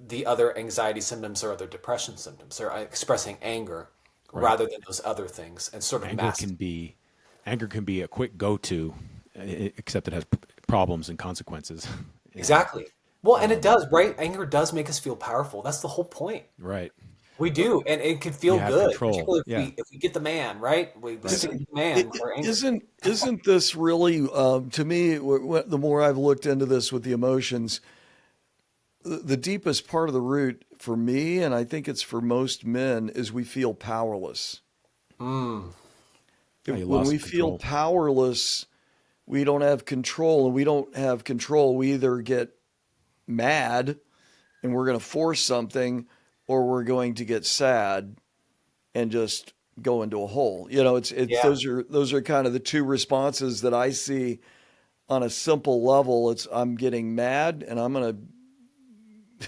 S3: the other anxiety symptoms or other depression symptoms. They're expressing anger rather than those other things, and sort of
S1: anger can be a quick go-to, except it has problems and consequences.
S3: Exactly. Well, and it does, right? Anger does make us feel powerful. That's the whole point.
S1: Right.
S3: We do, and it can
S1: You
S3: feel
S1: have
S3: good,
S1: control.
S3: particularly
S1: Yeah.
S3: if we get the man right. We
S2: Is
S3: stick
S2: it,
S3: with the man, we're angry.
S2: isn't this really, to me, the more I've looked into this with the emotions, the deepest part of the root for me, and I think it's for most men, is we feel powerless.
S3: Mm,
S1: Oh, you
S2: When we
S1: lost
S2: feel
S1: control.
S2: powerless, we don't have control, and we don't have control. We either get mad and we're going to force something, or we're going to get sad and just go into a hole. It's
S3: yeah.
S2: those are kind of the two responses that I see on a simple level. It's I'm getting mad and I'm going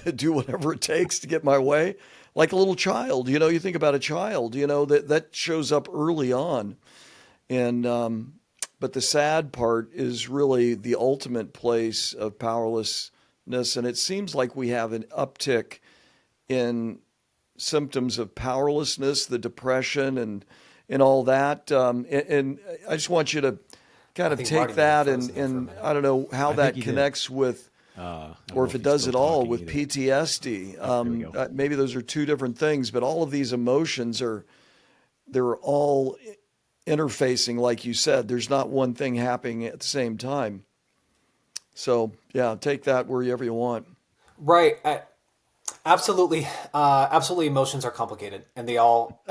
S2: to do whatever it takes to get my way. Like a little child, you think about a child, that shows up early on. And but the sad part is really the ultimate place of powerlessness, and it seems like we have an uptick in symptoms of powerlessness, the depression, and all that. And I just want you to kind
S3: I
S2: of
S3: think
S2: take
S3: Marty may have
S2: that,
S3: frozen there for a
S2: and
S3: minute.
S2: I don't know how
S1: I think
S2: that
S1: he did.
S2: connects with,
S1: I don't
S2: or
S1: know
S2: if
S1: if
S2: it
S1: he's
S2: does
S1: still
S2: at all
S1: talking
S2: with
S1: either.
S2: PTSD.
S1: There we go.
S2: Maybe those are two different things, but all of these emotions they're all interfacing, like you said. There's not one thing happening at the same time. So yeah, take that wherever you want.
S3: Right. Absolutely. Absolutely. Emotions are complicated and they all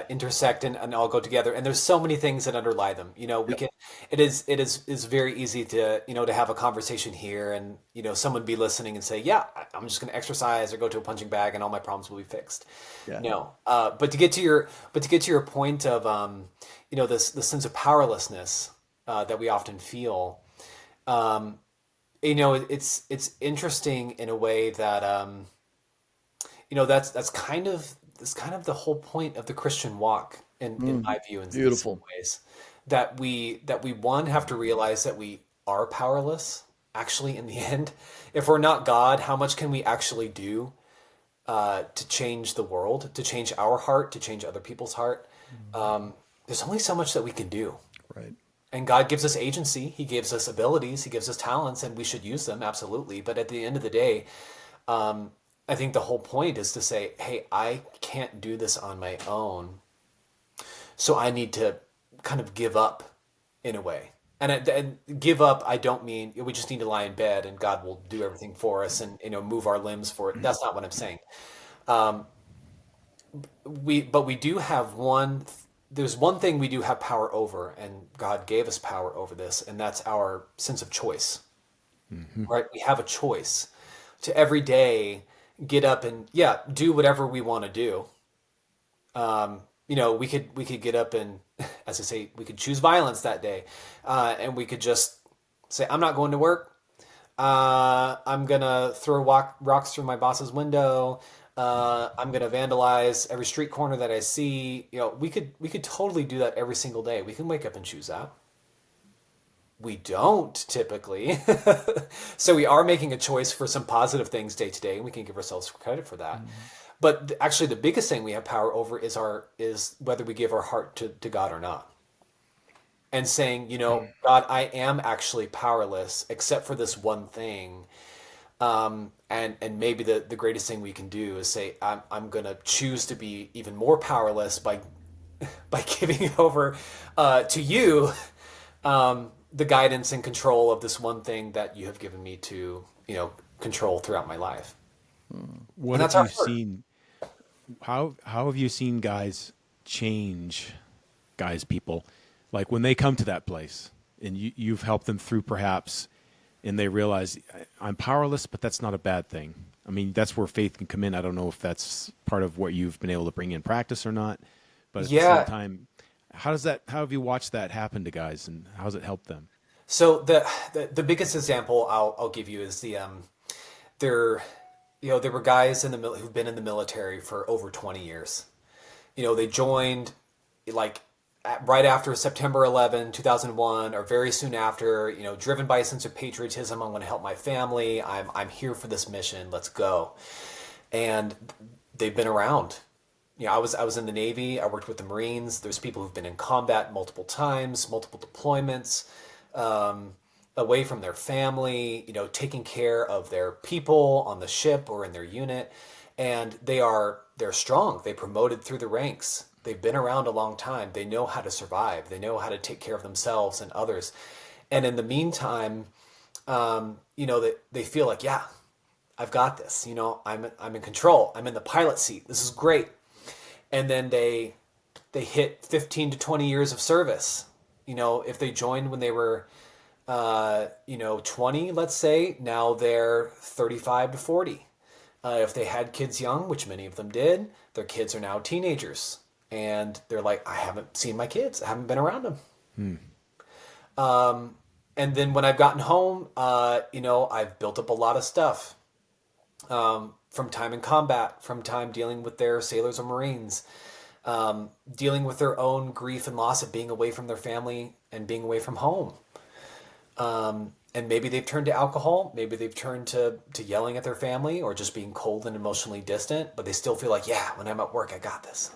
S3: intersect and all go together. And there's so many things that underlie them. We
S2: Yep.
S3: can, is very easy to, to have a conversation here and, someone be listening and say, yeah, I'm just going to exercise or go to a punching bag and all my problems will be fixed.
S2: Yeah.
S3: No. But to get to your point of, the sense of powerlessness, that we often feel, um, it's interesting in a way that, that's kind of the whole point of the Christian walk in my view in some
S2: Beautiful.
S3: ways that we one have to realize that we are powerless actually in the end. If we're not God, how much can we actually do to change the world, to change our heart, to change other people's heart? There's only so much that we can do.
S2: Right.
S3: And God gives us agency, He gives us abilities, He gives us talents, and we should use them absolutely. But at the end of the day, um, I think the whole point is to say, hey, I can't do this on my own. So I need to kind of give up in a way. And give up, I don't mean we just need to lie in bed and God will do everything for us and move our limbs for it. That's not what I'm saying. Um, but we do have there's one thing we do have power over, and God gave us power over this, and that's our sense of choice.
S1: Hmm.
S3: Right? We have a choice to every day get up and yeah, do whatever we want to do. We could get up and, as I say, we could choose violence that day, and we could just say, "I'm not going to work. I'm gonna throw rocks through my boss's window. I'm gonna vandalize every street corner that I see." We could totally do that every single day. We can wake up and choose that. We don't typically. So we are making a choice for some positive things day to day, and we can give ourselves credit for that. But actually, the biggest thing we have power over is whether we give our heart to God or not. And saying, God, I am actually powerless except for this one thing. And maybe the greatest thing we can do is say, I'm going to choose to be even more powerless by giving over to you, the guidance and control of this one thing that you have given me to, control throughout my life.
S1: What
S3: And
S1: have
S3: that's our
S1: you
S3: heart.
S1: seen? How have you seen guys change, people, like when they come to that place and you've helped them through perhaps, and they realize I'm powerless, but that's not a bad thing. I mean, that's where faith can come in. I don't know if that's part of what you've been able to bring in practice or not, but at the same
S3: Yeah.
S1: time, how have you watched that happen to guys, and how has it helped them?
S3: So the biggest example I'll give you is there there were guys who've been in the military for over 20 years. They joined like right after September 11, 2001, or very soon after, driven by a sense of patriotism. I'm going to help my family. I'm here for this mission. Let's go. And they've been around. I was in the Navy. I worked with the Marines. There's people who've been in combat multiple times, multiple deployments, away from their family, taking care of their people on the ship or in their unit. and they're strong. They promoted through the ranks. They've been around a long time. They know how to survive. They know how to take care of themselves and others. And in the meantime, they feel like, yeah, I've got this. I'm in control. I'm in the pilot seat. This is great. And then they hit 15 to 20 years of service. If they joined when they were 20, let's say, now they're 35 to 40. If they had kids young, which many of them did, their kids are now teenagers. And they're like, I haven't seen my kids. I haven't been around them. And then when I've gotten home, I've built up a lot of stuff from time in combat, from time dealing with their sailors or Marines, dealing with their own grief and loss of being away from their family and being away from home. And maybe they've turned to alcohol. Maybe they've turned to yelling at their family or just being cold and emotionally distant. But they still feel like, yeah, when I'm at work, I got this.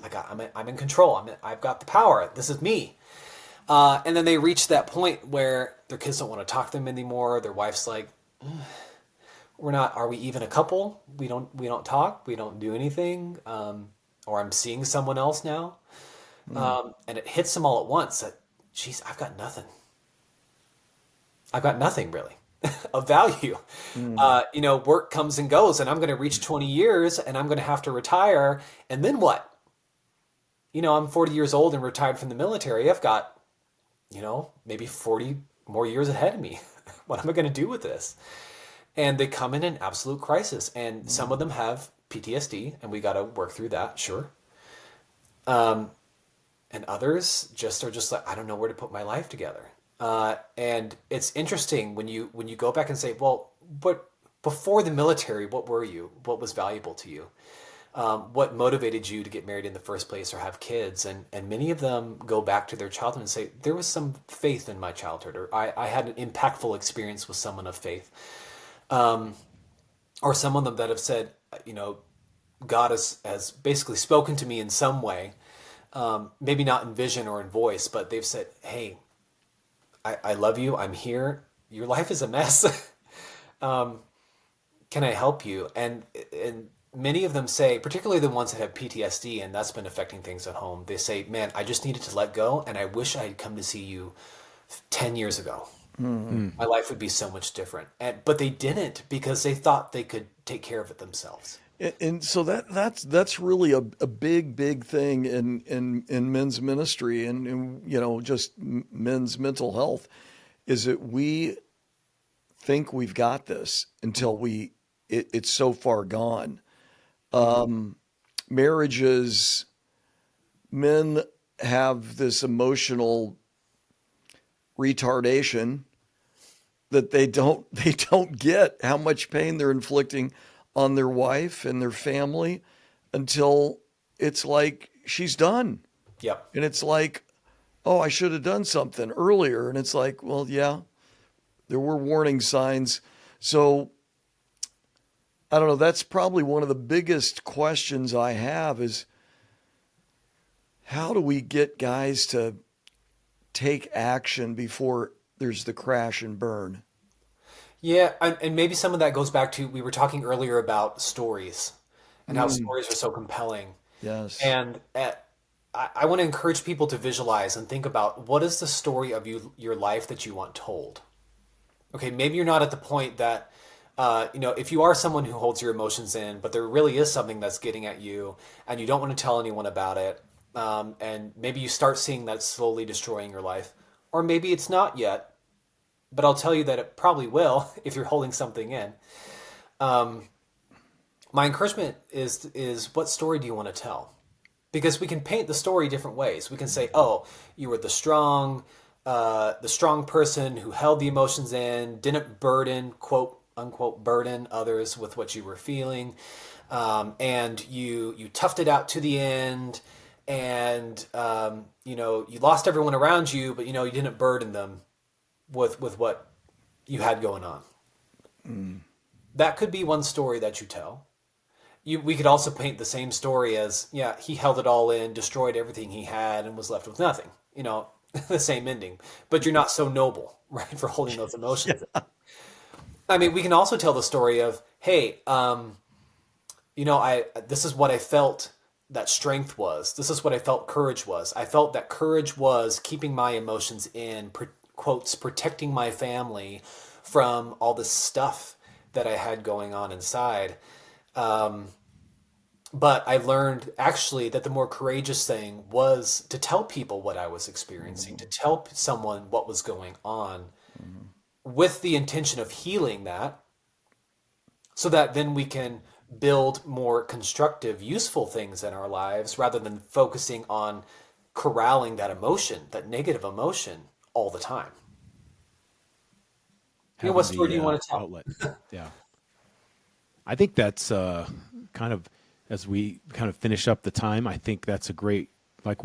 S3: I'm in control. I've got the power. This is me. And then they reach that point where their kids don't want to talk to them anymore. Their wife's like, are we even a couple? We don't talk. We don't do anything. Or I'm seeing someone else now. And it hits them all at once that, geez, I've got nothing. I've got nothing really of value. Work comes and goes, and I'm going to reach 20 years and I'm going to have to retire. And then what? I'm 40 years old and retired from the military. I've got, maybe 40 more years ahead of me. What am I going to do with this? And they come in an absolute crisis. And some of them have PTSD, and we got to work through that, sure. And others are just like, I don't know where to put my life together. And it's interesting when you go back and say, well, but before the military, what were you? What was valuable to you? What motivated you to get married in the first place or have kids? And many of them go back to their childhood and say, there was some faith in my childhood, or I had an impactful experience with someone of faith. Or some of them that have said, God has basically spoken to me in some way, maybe not in vision or in voice, but they've said, hey, I love you. I'm here. Your life is a mess. Can I help you? And many of them say, particularly the ones that have PTSD, and that's been affecting things at home, they say, man, I just needed to let go, and I wish I had come to see you 10 years ago. Mm-hmm. My life would be so much different. But they didn't, because they thought they could take care of it themselves.
S2: And so that's really a big thing in men's ministry and just men's mental health, is that we think we've got this until it's so far gone. Marriages, men have this emotional retardation that they don't get how much pain they're inflicting on their wife and their family until it's like she's done.
S3: Yep.
S2: And it's like, oh, I should have done something earlier. And it's like, well, yeah, there were warning signs. So I don't know. That's probably one of the biggest questions I have is, how do we get guys to take action before there's the crash and burn?
S3: Yeah, and maybe some of that goes back to, we were talking earlier about stories and how stories are so compelling.
S2: Yes.
S3: And I want to encourage people to visualize and think about, what is the story of your life that you want told? Okay, maybe you're not at the point that, if you are someone who holds your emotions in, but there really is something that's getting at you and you don't want to tell anyone about it, and maybe you start seeing that slowly destroying your life, or maybe it's not yet, but I'll tell you that it probably will if you're holding something in. My encouragement is what story do you want to tell? Because we can paint the story different ways. We can say, oh, you were the strong person who held the emotions in, didn't burden, quote unquote, burden others with what you were feeling, and you toughed it out to the end, and you lost everyone around you, but you didn't burden them with what you had going on. That could be one story that you tell. We could also paint the same story as, yeah, he held it all in, destroyed everything he had, and was left with nothing. The same ending. But you're not so noble, right, for holding those emotions. Yeah. I mean, we can also tell the story of, hey, this is what I felt that strength was. This is what I felt courage was. I felt that courage was keeping my emotions in, quotes, protecting my family from all this stuff that I had going on inside. Um, but I learned actually that the more courageous thing was to tell people what I was experiencing, to tell someone what was going on with the intention of healing that, so that then we can build more constructive, useful things in our lives rather than focusing on corralling that emotion, that negative emotion all the time.
S1: Having
S3: What story
S1: the
S3: do you want to tell?
S1: outlet. Yeah. I think that's kind of, as we kind of finish up the time, I think that's a great, like,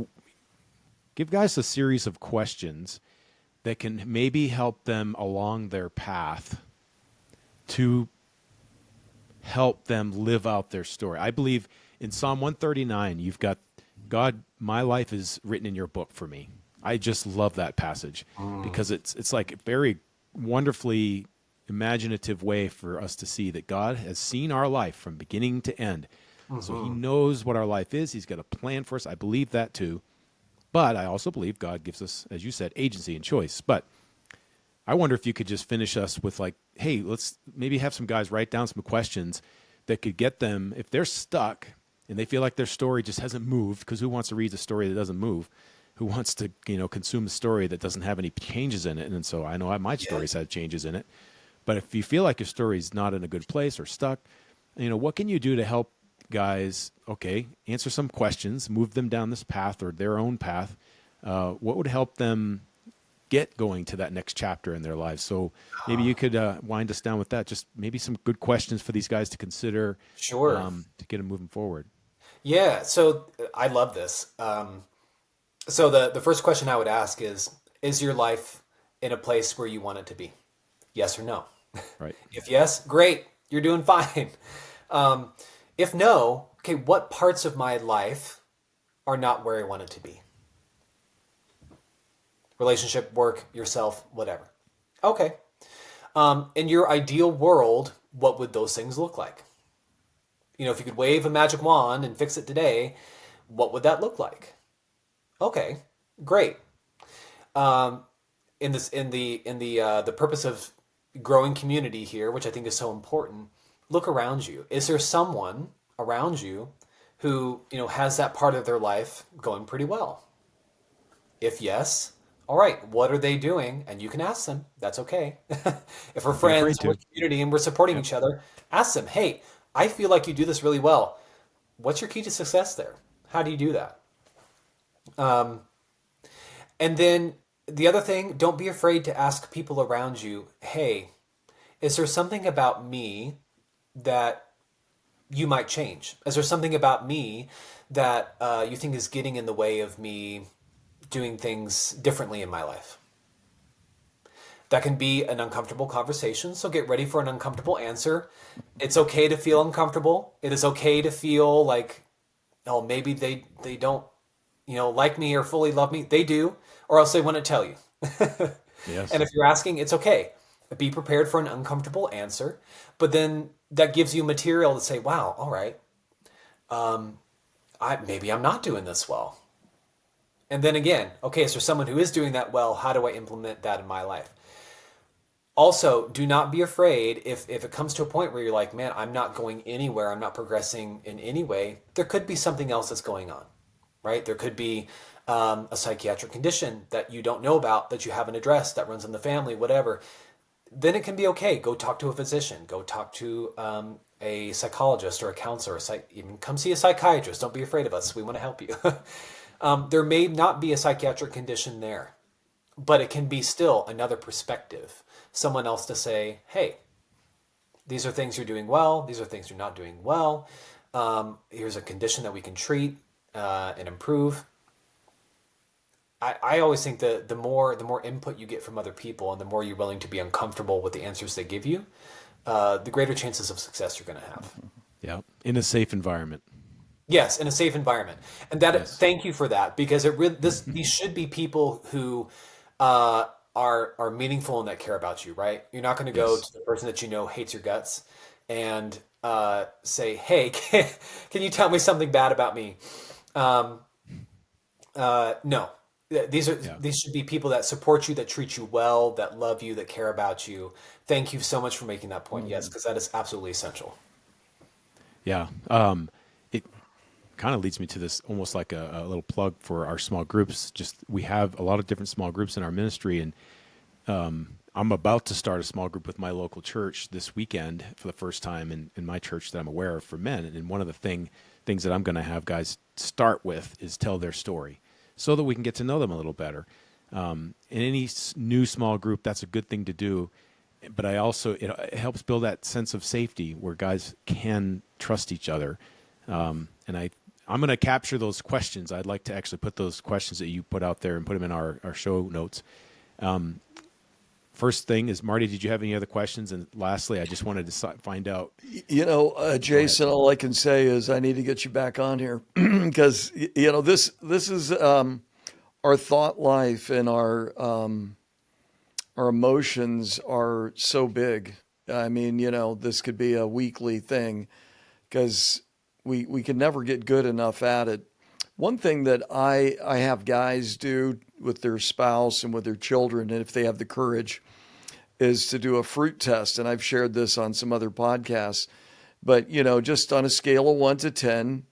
S1: give guys a series of questions that can maybe help them along their path to help them live out their story. I believe in Psalm 139, you've got, God, my life is written in your book for me. I just love that passage because it's like a very wonderfully imaginative way for us to see that God has seen our life from beginning to end. So he knows what our life is. He's got a plan for us. I believe that too. But I also believe God gives us, as you said, agency and choice. But I wonder if you could just finish us with, like, hey, let's maybe have some guys write down some questions that could get them, if they're stuck and they feel like their story just hasn't moved, because who wants to read a story that doesn't move? Who wants to, consume a story that doesn't have any changes in it? And so I know my stories had changes in it. But if you feel like your story's not in a good place or stuck, what can you do to help guys, answer some questions, move them down this path or their own path? What would help them get going to that next chapter in their lives? So maybe you could wind us down with that. Just maybe some good questions for these guys to consider.
S3: Sure.
S1: To get them moving forward.
S3: Yeah. So I love this. So the first question I would ask is your life in a place where you want it to be? Yes or no?
S1: Right.
S3: If yes, great, you're doing fine. If no, okay, what parts of my life are not where I want it to be? Relationship, work, yourself, whatever. Okay. In your ideal world, what would those things look like? If you could wave a magic wand and fix it today, what would that look like? Okay, great. In the purpose of growing community here, which I think is so important, look around you. Is there someone around you who has that part of their life going pretty well? If yes, all right, what are they doing? And you can ask them. That's okay. If we're friends, we're community, and we're supporting each other, ask them, hey, I feel like you do this really well. What's your key to success there? How do you do that? And then the other thing, don't be afraid to ask people around you, hey, is there something about me that you might change? Is there something about me that you think is getting in the way of me doing things differently in my life? That can be an uncomfortable conversation, so get ready for an uncomfortable answer. It's okay to feel uncomfortable. It is okay to feel like, oh, maybe they don't, like me or fully love me. They do, or else they wouldn't tell you.
S1: Yes.
S3: And if you're asking, it's okay. Be prepared for an uncomfortable answer, but then that gives you material to say, wow, all right, maybe I'm not doing this well. And then again, okay, so someone who is doing that well, how do I implement that in my life? Also, do not be afraid if it comes to a point where you're like, man, I'm not going anywhere, I'm not progressing in any way. There could be something else that's going on, right? There could be a psychiatric condition that you don't know about, that you haven't addressed, that runs in the family, whatever. Then it can be okay. Go talk to a physician. Go talk to a psychologist or a counselor. Even come see a psychiatrist. Don't be afraid of us. We want to help you. There may not be a psychiatric condition there, but it can be still another perspective. Someone else to say, hey, these are things you're doing well. These are things you're not doing well. Here's a condition that we can treat and improve. I always think that the more input you get from other people and the more you're willing to be uncomfortable with the answers they give you, the greater chances of success you're going to have.
S1: Yeah, in a safe environment.
S3: Yes, in a safe environment, and that
S1: Yes.
S3: thank you for that, because these should be people who are meaningful and that care about you, right? You're not going to go
S1: Yes.
S3: to the person that hates your guts and say, "Hey, can you tell me something bad about me?" Um, no.
S1: Yeah.
S3: These should be people that support you, that treat you well, that love you, that care about you. Thank you so much for making that point. Yes, because that is absolutely essential.
S1: Yeah. It kind of leads me to this almost like a little plug for our small groups. Just we have a lot of different small groups in our ministry, and I'm about to start a small group with my local church this weekend for the first time in my church that I'm aware of for men. And one of the things that I'm going to have guys start with is tell their story so that we can get to know them a little better. In any new small group, that's a good thing to do. But I also, it helps build that sense of safety where guys can trust each other. I'm going to capture those questions. I'd like to actually put those questions that you put out there and put them in our show notes. First thing is, Marty, did you have any other questions? And lastly, I just wanted to find out.
S2: Jason, all I can say is I need to get you back on here because, this is our thought life and our emotions are so big. I mean, this could be a weekly thing because we can never get good enough at it. One thing that I have guys do with their spouse and with their children, and if they have the courage, is to do a fruit test. And I've shared this on some other podcasts, but just on a scale of 1 to 10,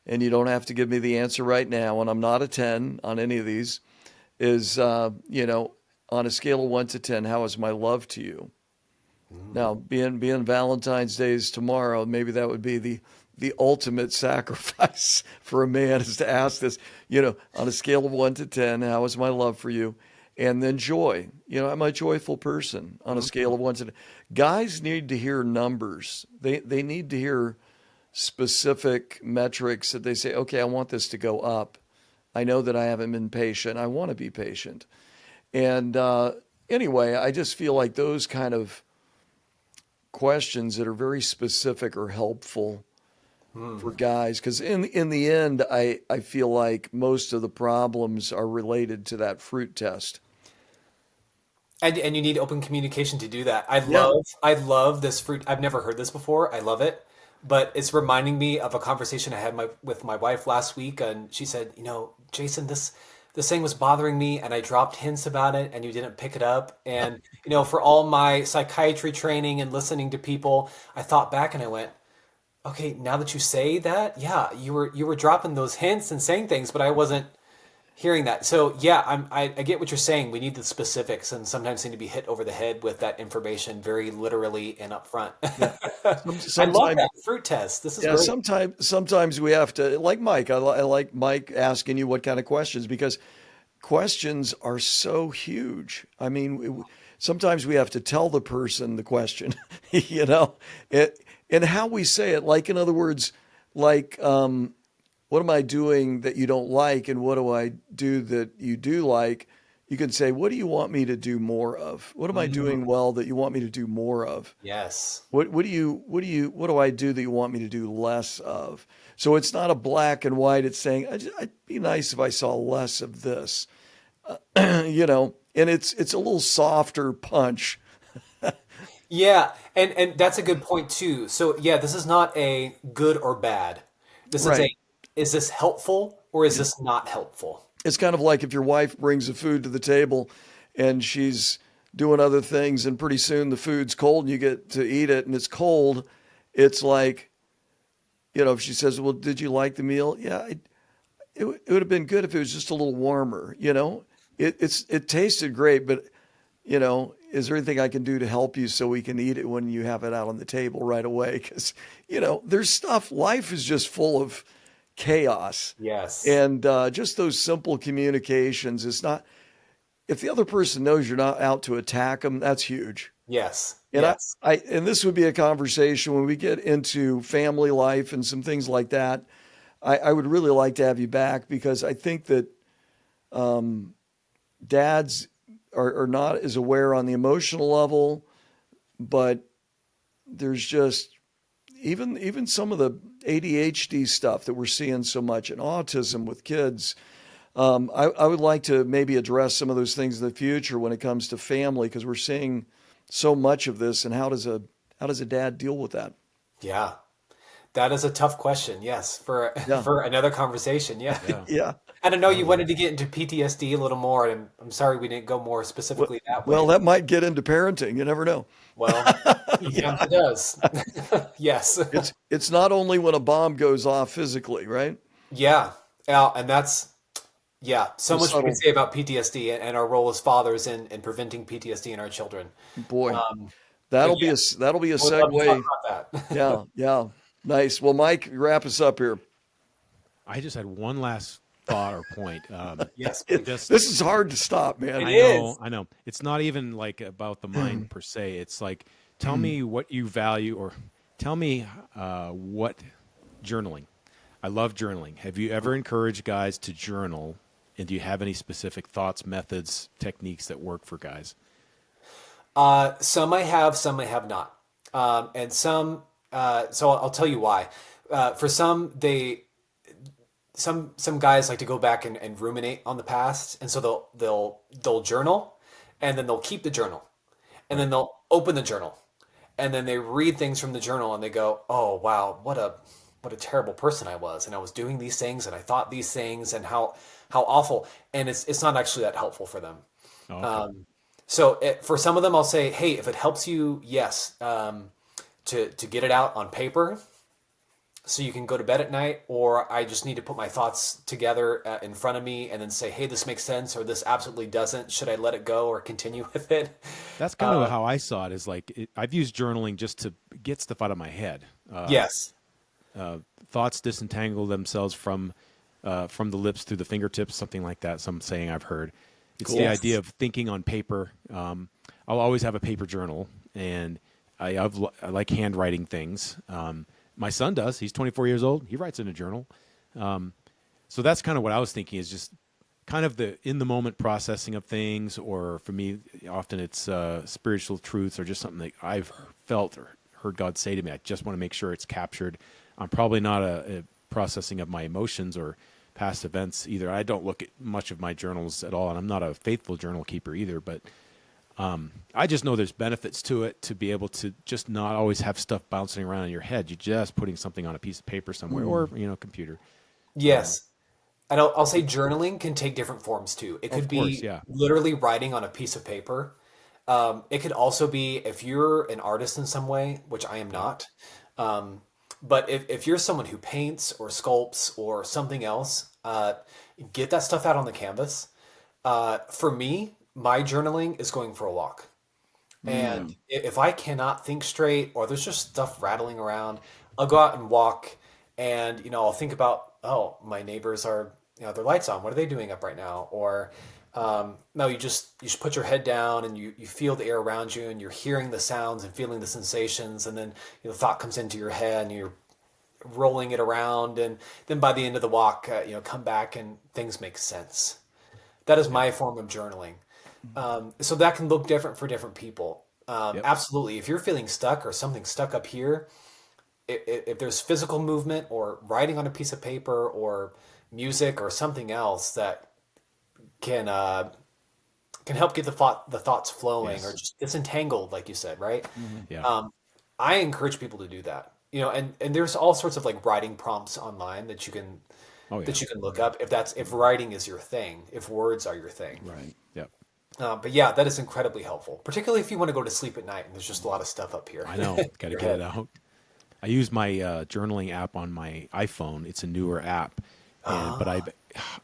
S2: and you don't have to give me the answer right now, and I'm not a 10 on any of these, is, on a scale of 1 to 10, how is my love to you? Now, being Valentine's Day is tomorrow, maybe that would be the ultimate sacrifice for a man is to ask this, on a scale of 1 to 10, how is my love for you? And then joy, am I a joyful person on a scale of 1 to 10? Guys need to hear numbers. They need to hear specific metrics that they say, okay, I want this to go up. I know that I haven't been patient. I want to be patient. And anyway, I just feel like those kind of questions that are very specific are helpful for guys, because in the end, I feel like most of the problems are related to that fruit test.
S3: And you need open communication to do that.
S2: Yeah.
S3: I love this fruit. I've never heard this before. I love it, but it's reminding me of a conversation I had with my wife last week, and she said, Jason, this thing was bothering me, and I dropped hints about it, and you didn't pick it up. And for all my psychiatry training and listening to people, I thought back and I went, okay, now that you say that, yeah, you were dropping those hints and saying things, but I wasn't hearing that. So yeah, I get what you're saying. We need the specifics, and sometimes need to be hit over the head with that information very literally and upfront.
S2: Yeah.
S3: I love
S2: Sometimes,
S3: that fruit test. This is
S2: yeah,
S3: great.
S2: sometimes we have to, like Mike, I like Mike asking you what kind of questions, because questions are so huge. I mean, sometimes we have to tell the person the question, and how we say it. Like, in other words, like, what am I doing that you don't like? And what do I do that you do like? You can say, what do you want me to do more of? What am I doing well that you want me to do more of?
S3: Yes.
S2: What do I do that you want me to do less of? So it's not a black and white. It's saying, I'd be nice if I saw less of this, and it's a little softer punch.
S3: Yeah, and that's a good point too. So yeah, this is not a good or bad. This is
S2: Right.
S3: is this helpful or is this not helpful?
S2: It's kind of like if your wife brings the food to the table and she's doing other things, and pretty soon the food's cold and you get to eat it and it's cold. It's like, if she says, well, did you like the meal? Yeah, it would have been good if it was just a little warmer. It tasted great, but is there anything I can do to help you so we can eat it when you have it out on the table right away? Because, there's stuff, life is just full of chaos.
S3: Yes.
S2: And just those simple communications, it's not, if the other person knows you're not out to attack them, that's huge.
S3: Yes.
S2: And
S3: Yes.
S2: and this would be a conversation when we get into family life and some things like that. I would really like to have you back, because I think that dads are not as aware on the emotional level, but there's just even some of the ADHD stuff that we're seeing so much, and autism with kids. I would like to maybe address some of those things in the future when it comes to family, because we're seeing so much of this. And how does a dad deal with that?
S3: Yeah. That is a tough question. Yes, for
S2: Yeah.
S3: for another conversation. Yeah.
S1: Yeah,
S2: Yeah.
S3: And I know you
S1: totally.
S3: wanted to get into PTSD a little more, and I'm sorry we didn't go more
S2: Well,
S3: specifically that
S2: well,
S3: way.
S2: that might get into parenting. You never know.
S3: Well, sometimes
S2: Yeah.
S3: it does. Yes.
S2: It's not only when a bomb goes off physically, right?
S3: Yeah. Yeah, and that's yeah, so
S2: The
S3: much we could
S2: subtle
S3: say about PTSD and our role as fathers in preventing PTSD in our children.
S2: boy.
S3: Um, but
S2: That'll be
S3: yeah,
S2: that'll be a
S3: I would love to talk
S2: segue.
S3: about that.
S2: Yeah, yeah. Nice. Well, Mike, wrap us up here.
S1: I just had one last thought or point.
S3: Yes, please.
S1: Just
S2: This is hard to stop,
S3: It
S2: man.
S1: I know,
S3: is.
S1: I know. It's not even like about the mind per se. It's like, tell me what you value, or tell me what journaling. I love journaling. Have you ever encouraged guys to journal? And do you have any specific thoughts, methods, techniques that work for guys?
S3: Some I have not, and some. So I'll tell you why. For some, some guys like to go back and ruminate on the past, and so they'll journal, and then they'll keep the journal, and then
S1: Right.
S3: they'll open the journal, and then they read things from the journal, and they go, "Oh wow, what a terrible person I was, and I was doing these things, and I thought these things, and how awful." And it's not actually that helpful for them.
S1: Oh, okay.
S3: Um, so for some of them, I'll say, hey, if it helps you, yes, to get it out on paper so you can go to bed at night, or I just need to put my thoughts together in front of me and then say, hey, this makes sense, or this absolutely doesn't. Should I let it go or continue with it?
S1: That's kind of
S3: Uh,
S1: how I saw it. Is like I've used journaling just to get stuff out of my head.
S3: yes.
S1: Thoughts disentangle themselves from the lips through the fingertips, something like that. Some saying I've heard. It's the
S2: Cool.
S1: idea
S3: Yes.
S1: of thinking on paper. I'll always have a paper journal, and I like handwriting things. My son does. He's 24 years old. He writes in a journal. So that's kind of what I was thinking, is just kind of the in the moment processing of things, or for me, often it's spiritual truths or just something that I've felt or heard God say to me. I just want to make sure it's captured. I'm probably not a processing of my emotions or past events either. I don't look at much of my journals at all, and I'm not a faithful journal keeper either. But I just know there's benefits to it, to be able to just not always have stuff bouncing around in your head. You're just putting something on a piece of paper somewhere, or computer.
S3: Yes. And I'll say journaling can take different forms too. It
S1: Of
S3: could
S1: course,
S3: be
S1: yeah.
S3: literally writing on a piece of paper. It could also be if you're an artist in some way, which I am not. Um, but if you're someone who paints or sculpts or something else, get that stuff out on the canvas. For me, my journaling is going for a walk. And if I cannot think straight or there's just stuff rattling around, I'll go out and walk and, I'll think about, oh, my neighbors are, their lights on. What are they doing up right now? Or, no, you just put your head down and you feel the air around you and you're hearing the sounds and feeling the sensations. And then, the thought comes into your head and you're rolling it around. And then by the end of the walk, come back and things make sense. That is
S1: Yeah.
S3: my form of journaling. So that can look different for different people.
S1: Yep.
S3: Absolutely. If you're feeling stuck or something stuck up here, if there's physical movement or writing on a piece of paper or music or something else that can can help get the thoughts flowing or
S1: Yes.
S3: just disentangled, like you said, right?
S1: Yeah.
S3: Um, I encourage people to do that. And there's all sorts of like writing prompts online
S1: Oh yeah.
S3: that you can look up if writing is your thing, if words are your thing.
S1: Right. Yep.
S3: But yeah, that is incredibly helpful, particularly if you want to go to sleep at night and there's just a lot of stuff up here
S1: I know.
S3: in
S1: Got to
S3: your
S1: get it
S3: head.
S1: out. I use my journaling app on my iPhone. It's a newer app, but
S3: Ah,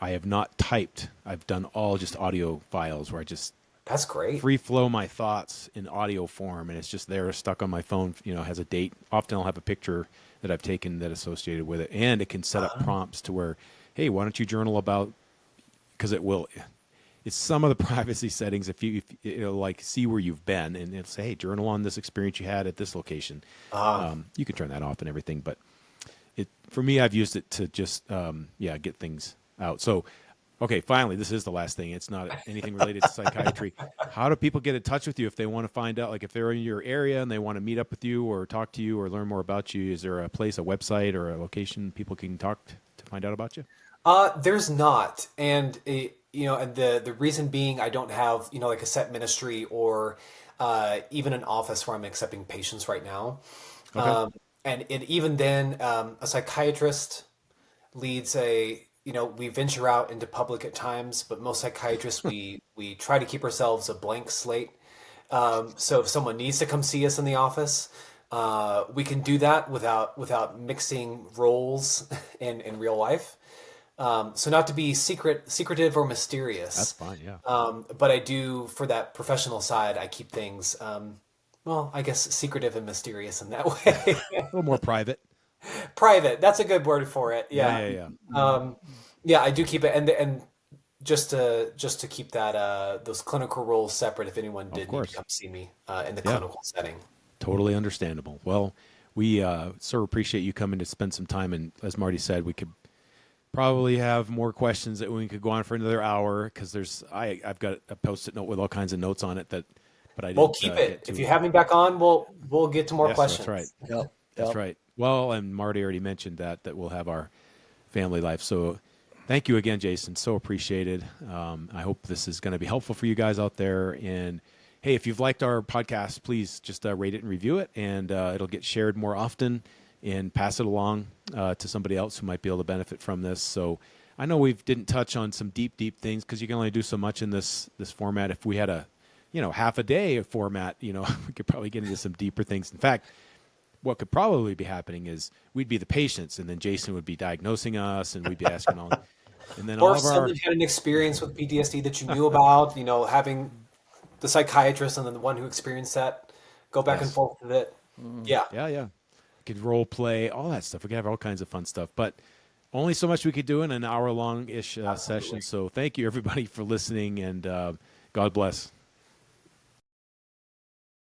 S1: I have not typed. I've done all just audio files where I just
S3: that's great.
S1: free flow my thoughts in audio form, and it's just there stuck on my phone. Has a date. Often I'll have a picture that I've taken that associated with it, and it can set up
S3: Ah,
S1: prompts to where, hey, why don't you journal about? Because it will. It's some of the privacy settings. If it'll like see where you've been, and it'll say, hey, journal on this experience you had at this location.
S3: ah,
S1: You can turn that off and everything, but for me, I've used it to just get things out. So, okay, finally, this is the last thing. It's not anything related to psychiatry. How do people get in touch with you if they want to find out, like if they're in your area and they want to meet up with you or talk to you or learn more about you? Is there a place, a website, or a location people can talk to find out about you?
S3: there's not, and and the reason being, I don't have like a set ministry or even an office where I'm accepting patients right now.
S1: Okay.
S3: Um, and even then, a psychiatrist leads we venture out into public at times, but most psychiatrists, we try to keep ourselves a blank slate. So if someone needs to come see us in the office, we can do that without mixing roles in real life. So not to be secretive or mysterious.
S1: That's fine. Yeah.
S3: But I do, for that professional side, I keep things, well, I guess secretive and mysterious in that way.
S1: A little more private.
S3: Private. That's a good word for it. Yeah.
S1: Yeah. Yeah.
S3: Yeah, I do keep it, and just to keep that those clinical roles separate. If anyone did need
S1: course.
S3: to come see me in the
S1: Yeah.
S3: clinical setting.
S1: Totally understandable. Well, we so appreciate you coming to spend some time. And as Marty said, we could probably have more questions that we could go on for another hour because I've got a Post-it note with all kinds of notes on it but I didn't
S3: We'll keep
S1: get
S3: it.
S1: to.
S3: If you have me back on, we'll get to more
S1: Yes,
S3: questions.
S1: that's right.
S2: Yep.
S1: That's
S2: Yep.
S1: right. Well, and Marty already mentioned that we'll have our family life. So thank you again, Jason. So appreciated. I hope this is going to be helpful for you guys out there. And hey, if you've liked our podcast, please just rate it and review it, and it'll get shared more often, and pass it along to somebody else who might be able to benefit from this. So I know we didn't touch on some deep things because you can only do so much in this format. If we had a half a day format, we could probably get into some deeper things. In fact, what could probably be happening is we'd be the patients, and then Jason would be diagnosing us, and we'd be asking all, and then all
S3: Or
S1: of
S3: if
S1: our
S3: someone had an experience with PTSD that you knew about, having the psychiatrist and then the one who experienced that go back and
S1: Yes.
S3: forth with it. Yeah.
S1: yeah, we could role play, all that stuff. We could have all kinds of fun stuff, but only so much we could do in an hour long ish session. So thank you everybody for listening, and God bless.